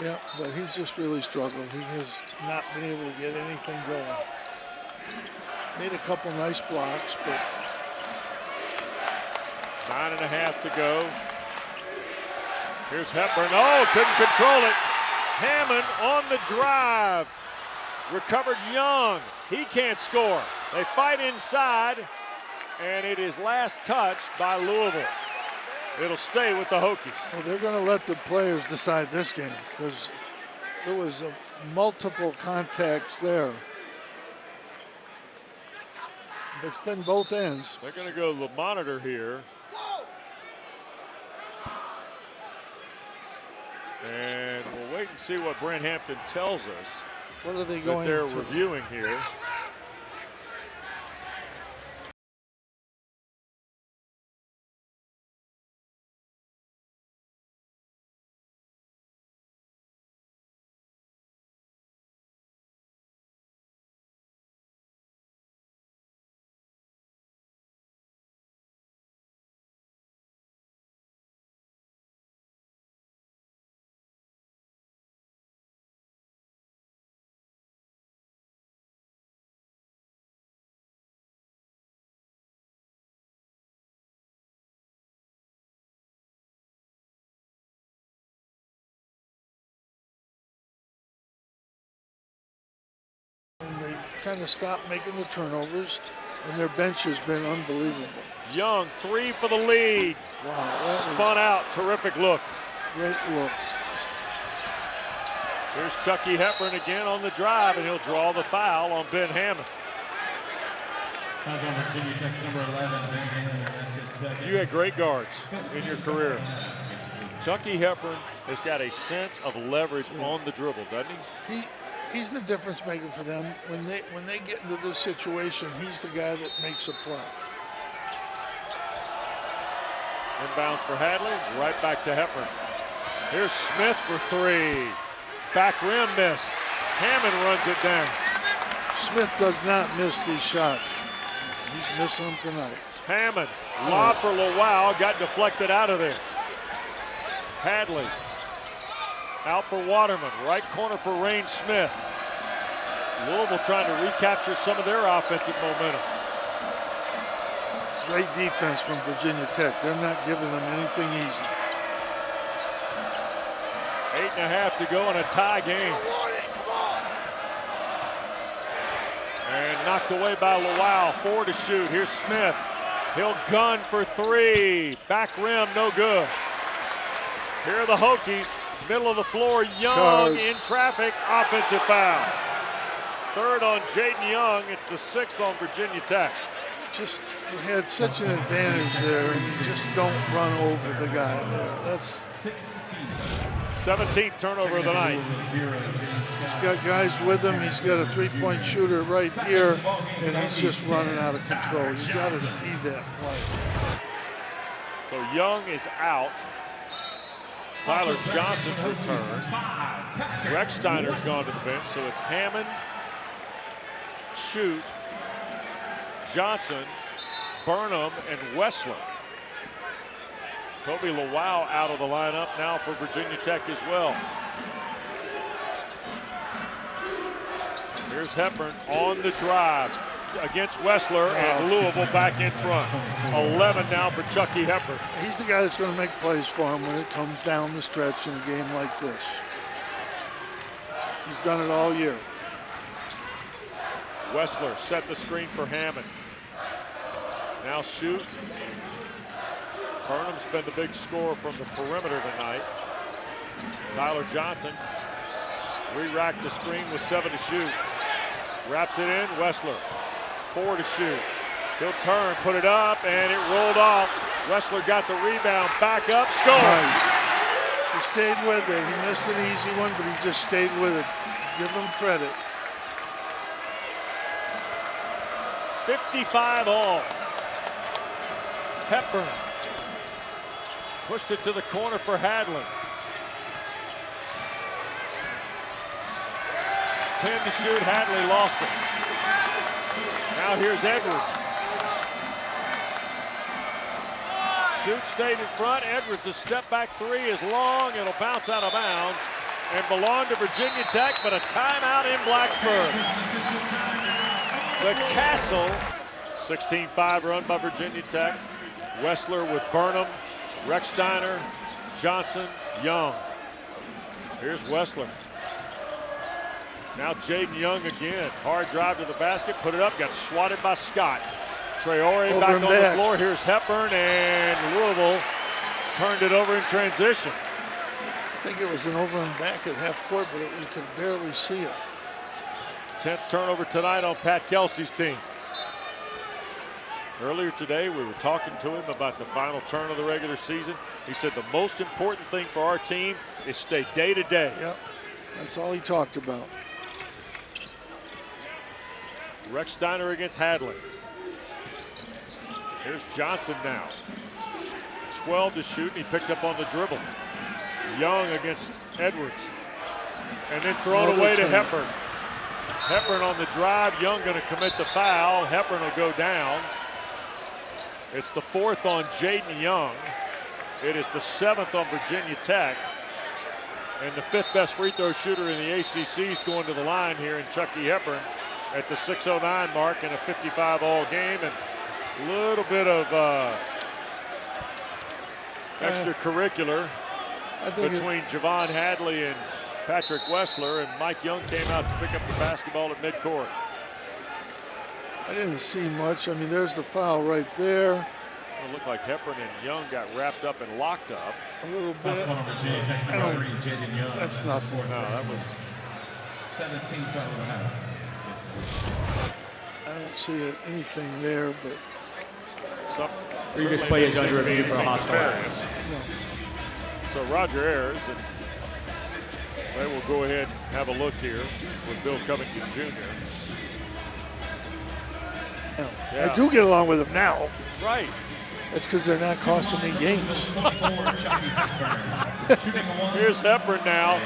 Yeah, but he's just really struggled. He has not been able to get anything going. Made a couple nice blocks, but 9.5 to go. Here's Hepburn. Oh, couldn't control it. Hammond on the drive. Recovered Young. He can't score. They fight inside, and it is last touched by Louisville. It'll stay with the Hokies. Well, they're going to let the players decide this game because there was multiple contacts there. It's been both ends. They're going to go to the monitor here. And we'll wait and see what Brent Hampton tells us. What are they going that they're to? Reviewing here. And they've kind of stopped making the turnovers, and their bench has been unbelievable. Young, 3 for the lead. Wow. Spun out, terrific look. Great look. Here's Chucky Hepburn again on the drive, and he'll draw the foul on Ben Hammond. Fouls on Virginia Tech's number 11, Ben Hammond, that's his second. You had great guards in your career. Chucky Hepburn has got a sense of leverage on the dribble, doesn't he? He's the difference maker for them. When they get into this situation, he's the guy that makes a play. Inbounds for Hadley, right back to Hepburn. Here's Smith for 3. Back rim miss. Hammond runs it down. Smith does not miss these shots. He's missing them tonight. Hammond, lob for Lawau, got deflected out of there. Hadley, out for Waterman, right corner for Rain Smith. Louisville trying to recapture some of their offensive momentum. Great defense from Virginia Tech. They're not giving them anything easy. 8.5 to go in a tie game. And knocked away by Lawau. 4 to shoot. Here's Smith. He'll gun for 3. Back rim, no good. Here are the Hokies. Middle of the floor, Young in traffic. Offensive foul. 3rd on Jaden Young. It's the 6th on Virginia Tech. Just you had such an advantage there, and you just don't run over the guy there. That's 17th turnover of the night. He's got guys with him. He's got a three-point shooter right here, and he's just running out of control. You got to see that play. So Young is out. Tyler Johnson's returned. Rechsteiner's gone to the bench, so it's Hammond, Shoot, Johnson, Burnham, and Wessler. Toby Lawau out of the lineup now for Virginia Tech as well. Here's Hepburn on the drive against Wessler, and Louisville back in front. 11 now for Chucky Hepburn. He's the guy that's going to make plays for him when it comes down the stretch in a game like this. He's done it all year. Wessler set the screen for Hammond. Now shoot. Burnham's been the big scorer from the perimeter tonight. Tyler Johnson re-racked the screen with 7 to shoot. Wraps it in, Wessler, 4 to shoot. He'll turn, put it up, and it rolled off. Wessler got the rebound, back up, score. Nice. He stayed with it. He missed an easy one, but he just stayed with it. Give him credit. 55 all. Hepburn pushed it to the corner for Hadley. 10 to shoot, Hadley lost it. Now here's Edwards. Shoot stayed in front. Edwards, a step back 3 is long. It'll bounce out of bounds and belong to Virginia Tech, but a timeout in Blacksburg. The Castle, 16-5 run by Virginia Tech. Wessler with Burnham, Rechsteiner, Johnson, Young. Here's Wessler. Now Jaden Young again. Hard drive to the basket, put it up, got swatted by Scott. Traore back on the floor. Here's Hepburn, and Louisville turned it over in transition. I think it was an over and back at half court, but you could barely see it. 10th turnover tonight on Pat Kelsey's team. Earlier today, we were talking to him about the final turn of the regular season. He said the most important thing for our team is stay day to day. Yep, that's all he talked about. Rechsteiner against Hadley. Here's Johnson now. 12 to shoot, and he picked up on the dribble. Young against Edwards. And then thrown away to Hepburn. Hepburn on the drive. Young going to commit the foul. Hepburn will go down. It's the 4th on Jaden Young. It is the 7th on Virginia Tech. And the 5th best free throw shooter in the ACC is going to the line here in Chucky Hepburn at the 6:09 mark in a 55-all game. And a little bit of extracurricular between Javon Hadley and Patrick Wessler, and Mike Young came out to pick up the basketball at midcourt. I didn't see much. I mean, there's the foul right there. It looked like Hepburn and Young got wrapped up and locked up. A little bit. That's nothing. No, that was 17 fouls and a half. I don't see anything there, but Previous play is under review for a hostile. So Roger Ayers, and they will go ahead and have a look here with Bill Covington Jr. Yeah. I do get along with them now. Right. That's because they're not costing me games. Here's Hepburn now.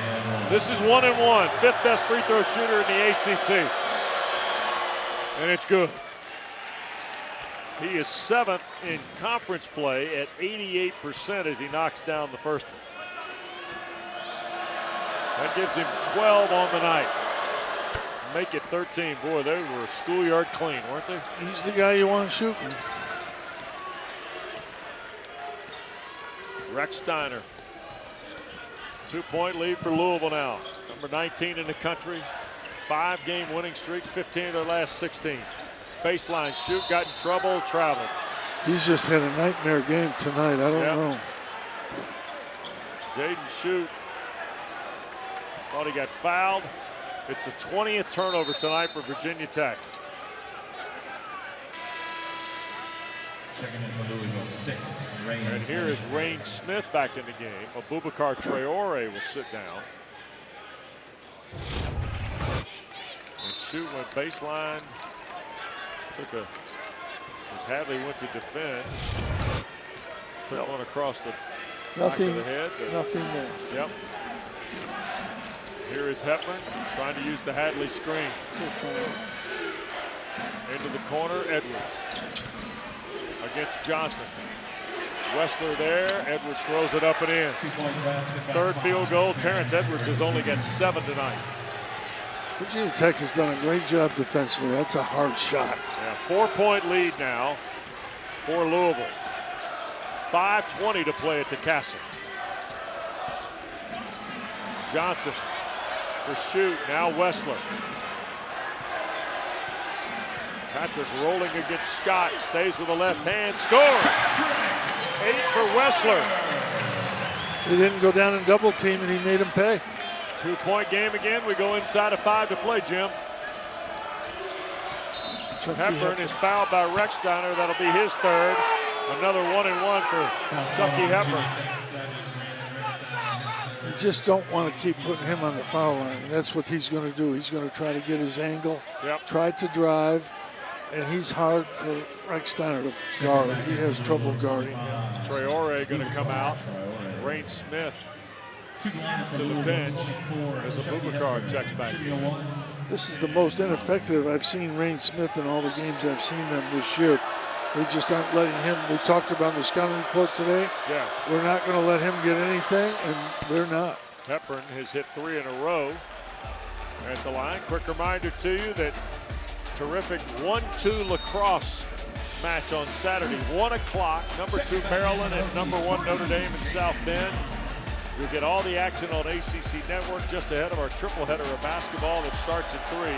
This is 1-1. 5th best free throw shooter in the ACC. And it's good. He is 7th in conference play at 88% as he knocks down the first one. That gives him 12 on the night. Make it 13. Boy, they were schoolyard clean, weren't they? He's the guy you want shooting. Rechsteiner. 2-point lead for Louisville now. Number 19 in the country. 5-game winning streak, 15 of their last 16. Baseline shoot, got in trouble, traveled. He's just had a nightmare game tonight. I don't know. Jaden Shoot thought he got fouled. It's the 20th turnover tonight for Virginia Tech. Checking in for Louisville, 6. And here is Rain Smith back in the game. Abubakar Traore will sit down. And Shoot went baseline. As Hadley went to defend. Took one across the back of the head. Nothing there. Yep. Here is Hepburn trying to use the Hadley screen. Into the corner, Edwards against Johnson. Wessler there. Edwards throws it up and in. 2-point basket. Third field goal. Terrence Edwards has only got 7 tonight. Virginia Tech has done a great job defensively. That's a hard shot. Yeah, 4-point lead now for Louisville. 5:20 to play at the Castle. Johnson for shoot. Now Wessler. Patrick rolling against Scott. Stays with the left hand. Score! 8 for Wessler. They didn't go down and double team, and he made him pay. 2-point game again. We go inside of 5 to play, Jim. Hepburn is fouled by Rechsteiner. That'll be his third. Another 1-and-1 for Chucky Hepburn. You just don't want to keep putting him on the foul line. That's what he's going to do. He's going to try to get his angle, try to drive, and he's hard for Rechsteiner to guard. He has trouble guarding him. Traore going to come out. Rain Smith to the bench as Abubakar checks back in. This is the most ineffective I've seen Rain Smith in all the games I've seen them this year. They just aren't letting him. They talked about the scouting report today. Yeah. We're not going to let him get anything, and they're not. Hepburn has hit 3 in a row at the line. Quick reminder to you that terrific 1-2 lacrosse match on Saturday, 1 o'clock. Number 2 Maryland and number 1 Notre Dame in South Bend. You'll get all the action on ACC Network just ahead of our triple header of basketball that starts at 3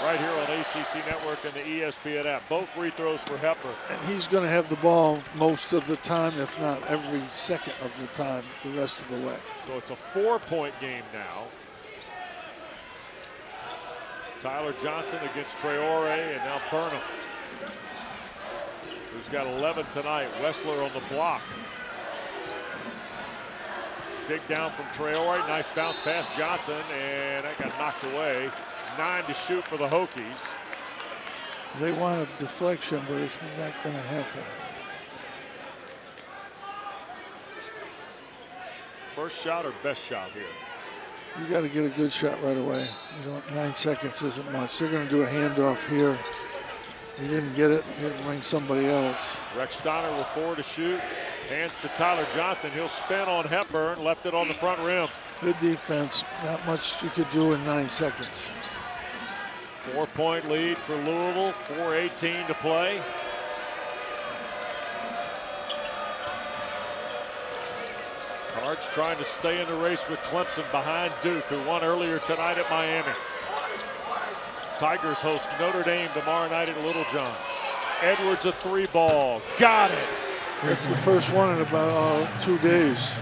right here on ACC Network and the ESPN app. Both free throws for Hepburn. And he's going to have the ball most of the time, if not every second of the time, the rest of the way. So it's a 4-point game now. Tyler Johnson against Traore, and now Burnham, who's got 11 tonight. Wessler on the block. Dig down from Traore. Nice bounce pass Johnson, and that got knocked away. 9 to shoot for the Hokies. They want a deflection, but it's not going to happen. First shot or best shot here? You got to get a good shot right away. You don't. 9 seconds isn't much. They're going to do a handoff here. He didn't get it. He'll bring somebody else. Rechsteiner with 4 to shoot. Hands to Tyler Johnson. He'll spin on Hepburn. Left it on the front rim. Good defense. Not much you could do in 9 seconds. 4-point lead for Louisville. 4:18 to play. Cards trying to stay in the race with Clemson behind Duke, who won earlier tonight at Miami. Tigers host Notre Dame tomorrow night at Littlejohn. Edwards a 3-ball. Got it. That's the first one in about 2 days.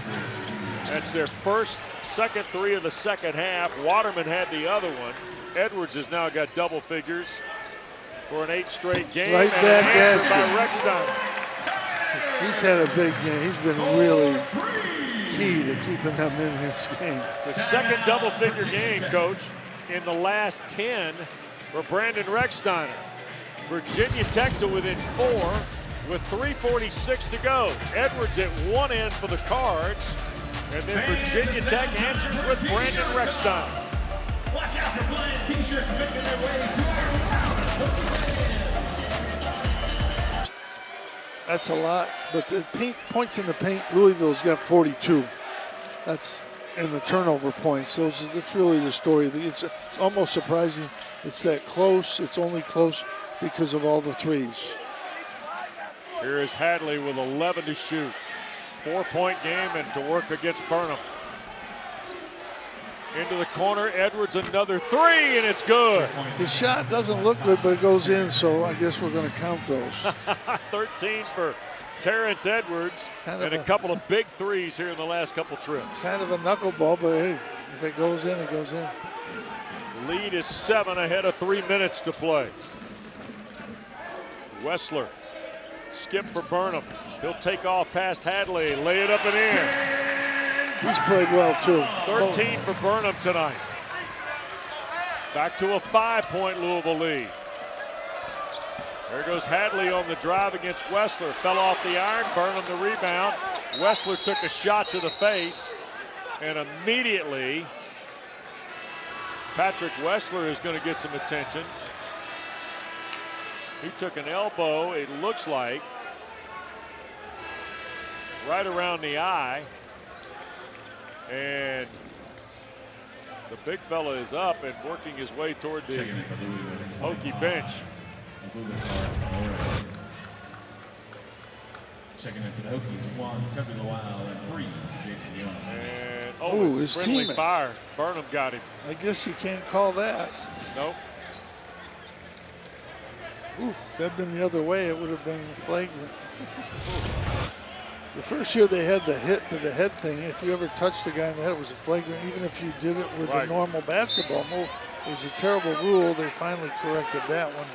That's their second 3 of the second half. Waterman had the other one. Edwards has now got double figures for an 8 straight game. Right and back an answer at by Rechsteiner. He's had a big game. He's been really key to keeping them in this game. It's a second double-figure game, Coach, in the last 10 for Brandon Rechsteiner. Virginia Tech to within 4 with 3:46 to go. Edwards at one end for the Cards, and then Virginia Tech answers with Brandon Rechsteiner. Watch out for flying t-shirts making their way to our That's a lot, but the points in the paint, Louisville's got 42. That's in the turnover points. That's really the story. It's almost surprising it's that close. It's only close because of all the threes. Here is Hadley with 11 to shoot. 4-point game and to work against Burnham. Into the corner, Edwards another 3, and it's good. The shot doesn't look good, but it goes in, so I guess we're going to count those. 13 for Terrence Edwards, and a couple of big threes here in the last couple trips. Kind of a knuckleball, but hey, if it goes in, it goes in. The lead is 7 ahead of 3 minutes to play. Wessler, skip for Burnham. He'll take off past Hadley, lay it up and in. He's played well, too. 13 for Burnham tonight. Back to a 5-point Louisville lead. There goes Hadley on the drive against Wessler. Fell off the iron, Burnham the rebound. Wessler took a shot to the face, and immediately Patrick Wessler is going to get some attention. He took an elbow, it looks like. right around the eye. And the big fella is up and working his way toward the Hokie bench. Checking in for the Hokies, 1, Chucky Hepburn, and 3, Jacob Young. And Ooh, it's his friendly teammate. fire. Burnham got him. I guess you can't call that. Nope. Ooh, if that had been the other way, it would have been flagrant. The first year they had the hit to the head thing, if you ever touched the guy in the head, it was a flagrant, even if you did it with a normal basketball move. It was a terrible rule. They finally corrected that one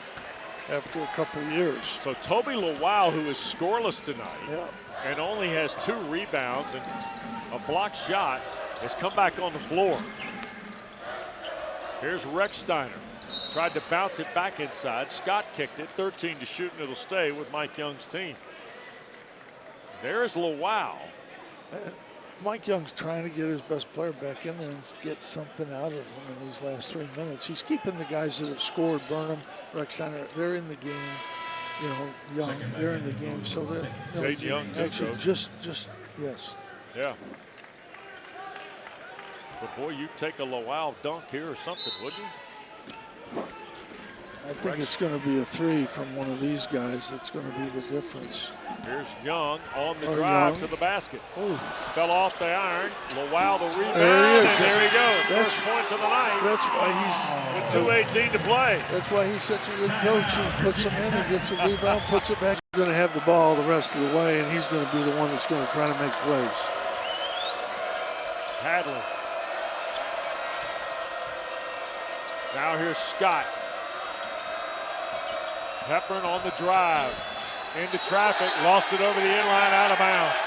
after a couple of years. So Toby Lawau, who is scoreless tonight and only has 2 rebounds and a blocked shot, has come back on the floor. Here's Rechsteiner. Tried to bounce it back inside. Scott kicked it, 13 to shoot, and it'll stay with Mike Young's team. There's Lawau. Mike Young's trying to get his best player back in there and get something out of him in these last 3 minutes. He's keeping the guys that have scored, Burnham, Rechsteiner, they're in the game. You know, Young, they're in the game. So they're Jade Young, actually just yes. Yeah. But boy, you'd take a Lawau dunk here or something, wouldn't you? I think it's going to be a 3 from one of these guys that's going to be the difference. Here's Young on the drive to the basket. Ooh. Fell off the iron. Lawau the rebound, There he is. and there he goes. First points of the night. That's why he's with 2:18 to play. That's why he's such a good coach. He puts him in, he gets a rebound, puts it back. He's going to have the ball the rest of the way, and he's going to be the one that's going to try to make plays. Hadley. Now here's Scott. Hepburn on the drive. Into traffic, lost it over the inline, out of bounds.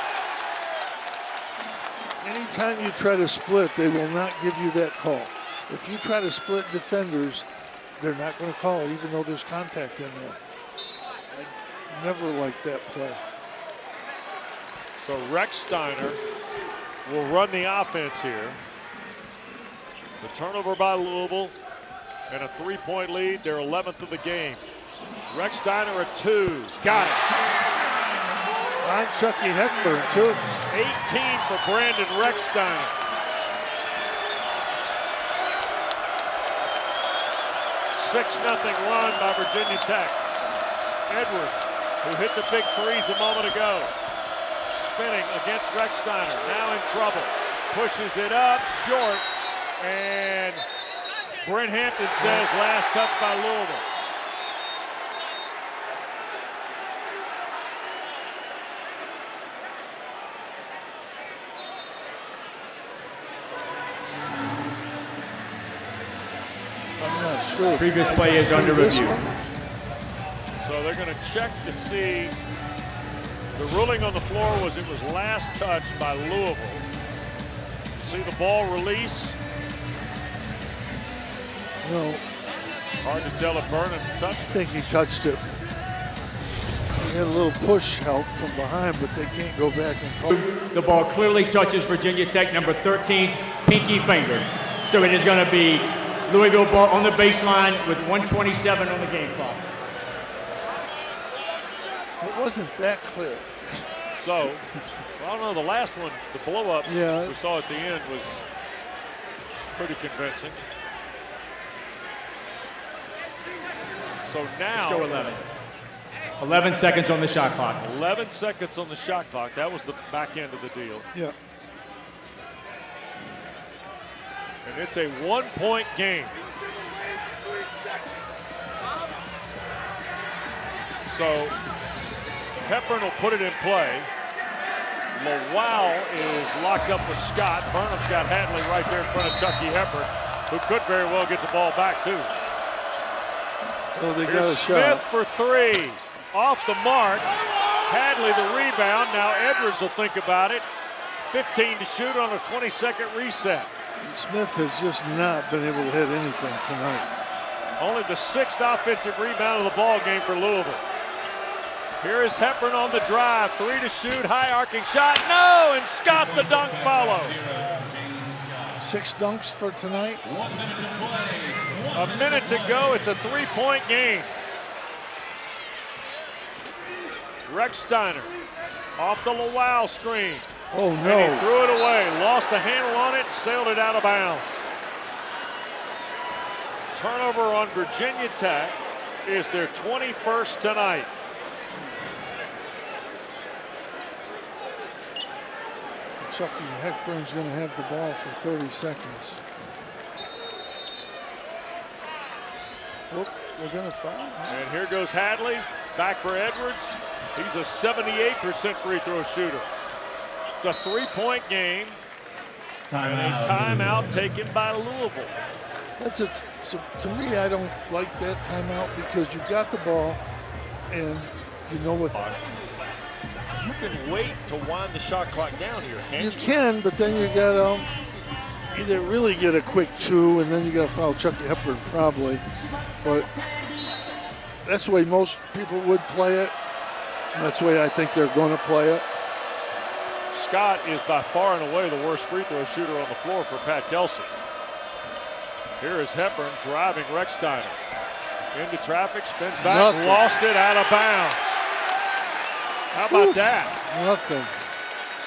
Anytime you try to split, they will not give you that call. If you try to split defenders, they're not going to call it, even though there's contact in there. I never liked that play. So Rechsteiner will run the offense here. The turnover by Louisville and a 3-point lead, their 11th of the game. Rechsteiner a 2, got it. On Chucky Hepburn too. 18 for Brandon Rechsteiner. 6-0 run by Virginia Tech. Edwards, who hit the big threes a moment ago. Spinning against Rechsteiner, now in trouble. Pushes it up, short, and Brent Hampton says last touch by Louisville. I'm not sure. Previous play is under review. So they're going to check to see. The ruling on the floor was it was last touched by Louisville. See the ball release? No. Hard to tell if Burnham touched I think he touched it. He had a little push help from behind, but they can't go back and call. The ball clearly touches Virginia Tech number 13's pinky finger. So it is going to be Louisville ball on the baseline with 1:27 on the game clock. It wasn't that clear. So, I don't know, the last one, the blow up we saw at the end was pretty convincing. So now, Let's go 11. 11 seconds on the shot clock. 11 seconds on the shot clock. That was the back end of the deal. Yeah. And it's a 1-point game. So Hepburn will put it in play. Lawau is locked up with Scott. Burnham's got Hadley right there in front of Chucky Hepburn, who could very well get the ball back too. Oh, they got Here's a Smith shot. for 3. Off the mark. Hadley the rebound. Now Edwards will think about it. 15 to shoot on a 20-second reset. Smith has just not been able to hit anything tonight. Only the 6th offensive rebound of the ball game for Louisville. Here is Hepburn on the drive. 3 to shoot. High arcing shot. No! And Scott the dunk follow. 6 dunks for tonight. 1 minute to play. A minute to go. It's a 3-point game. Rechsteiner Off the Lowell screen. Oh, And no. he threw it away, lost the handle on it, sailed it out of bounds. Turnover on Virginia Tech is their 21st tonight. Chucky Hepburn's going to have the ball for 30 seconds. Oh, they're going to foul. And here goes Hadley, back for Edwards. He's a 78% free throw shooter. It's a 3-point game. And a timeout taken by Louisville. That's it. So to me, I don't like that timeout because you got the ball and you know what. You can wait to wind the shot clock down here, can't you? You can, but then you got to either really get a quick 2 and then you got to foul Chucky Hepburn probably. But that's the way most people would play it. And that's the way I think they're going to play it. Scott is by far and away the worst free throw shooter on the floor for Pat Kelsey. Here is Hepburn driving Rechsteiner. Into traffic, spins back, Nothing. Lost it out of bounds. How about that? Nothing.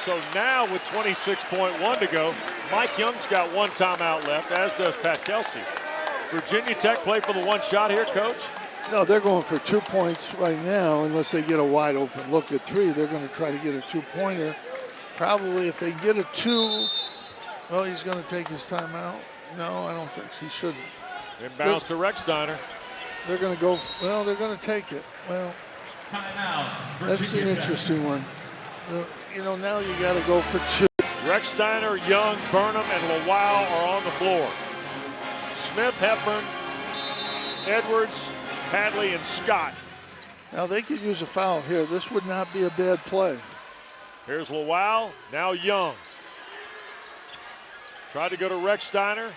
So now with 26.1 to go, Mike Young's got 1 timeout left, as does Pat Kelsey. Virginia Tech play for the 1 shot here, Coach? No, they're going for 2 points right now unless they get a wide open look at 3. They're going to try to get a 2-pointer. Probably if they get a 2, oh, he's going to take his timeout. No, I don't think he shouldn't. Inbounds to Rechsteiner. They're going to go, well, they're going to take it. Well, Timeout. that's an interesting one. You know, now you got to go for 2. Rechsteiner, Young, Burnham, and Lowell are on the floor. Smith, Hepburn, Edwards, Hadley, and Scott. Now they could use a foul here. This would not be a bad play. Here's Lowell, now Young. Tried to go to Rechsteiner.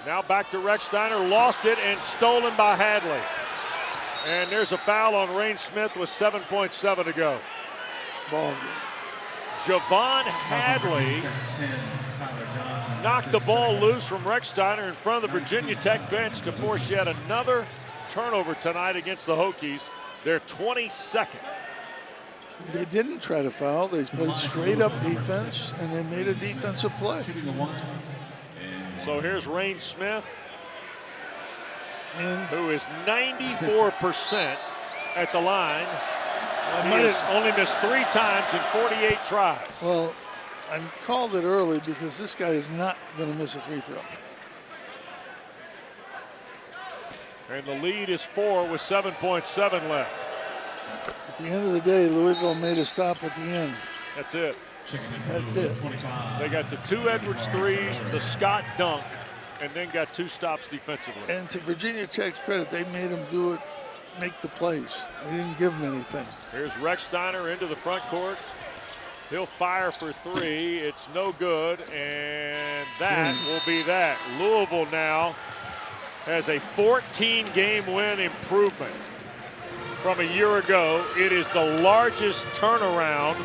Now back to Rechsteiner, lost it and stolen by Hadley. And there's a foul on Rain Smith with 7.7 to go. Ball game. Javon Hadley knocked the ball loose from Rechsteiner in front of the Virginia Tech bench to force yet another turnover tonight against the Hokies. Their 22nd. They didn't try to foul. They played straight up defense, and they made a defensive play. So here's Rain Smith, And who is 94% at the line. I He might has have, only missed 3 times in 48 tries. well, I called it early because this guy is not going to miss a free throw. And the lead is 4 with 7.7 left. At the end of the day, Louisville made a stop at the end. That's it. That's it. They got the 2 Edwards threes, the Scott dunk, and then got 2 stops defensively. And to Virginia Tech's credit, they made him do it, make the plays. They didn't give him anything. Here's Rechsteiner into the front court. He'll fire for 3. It's no good, and that will be that. Louisville now has a 14-game win improvement from a year ago. It is the largest turnaround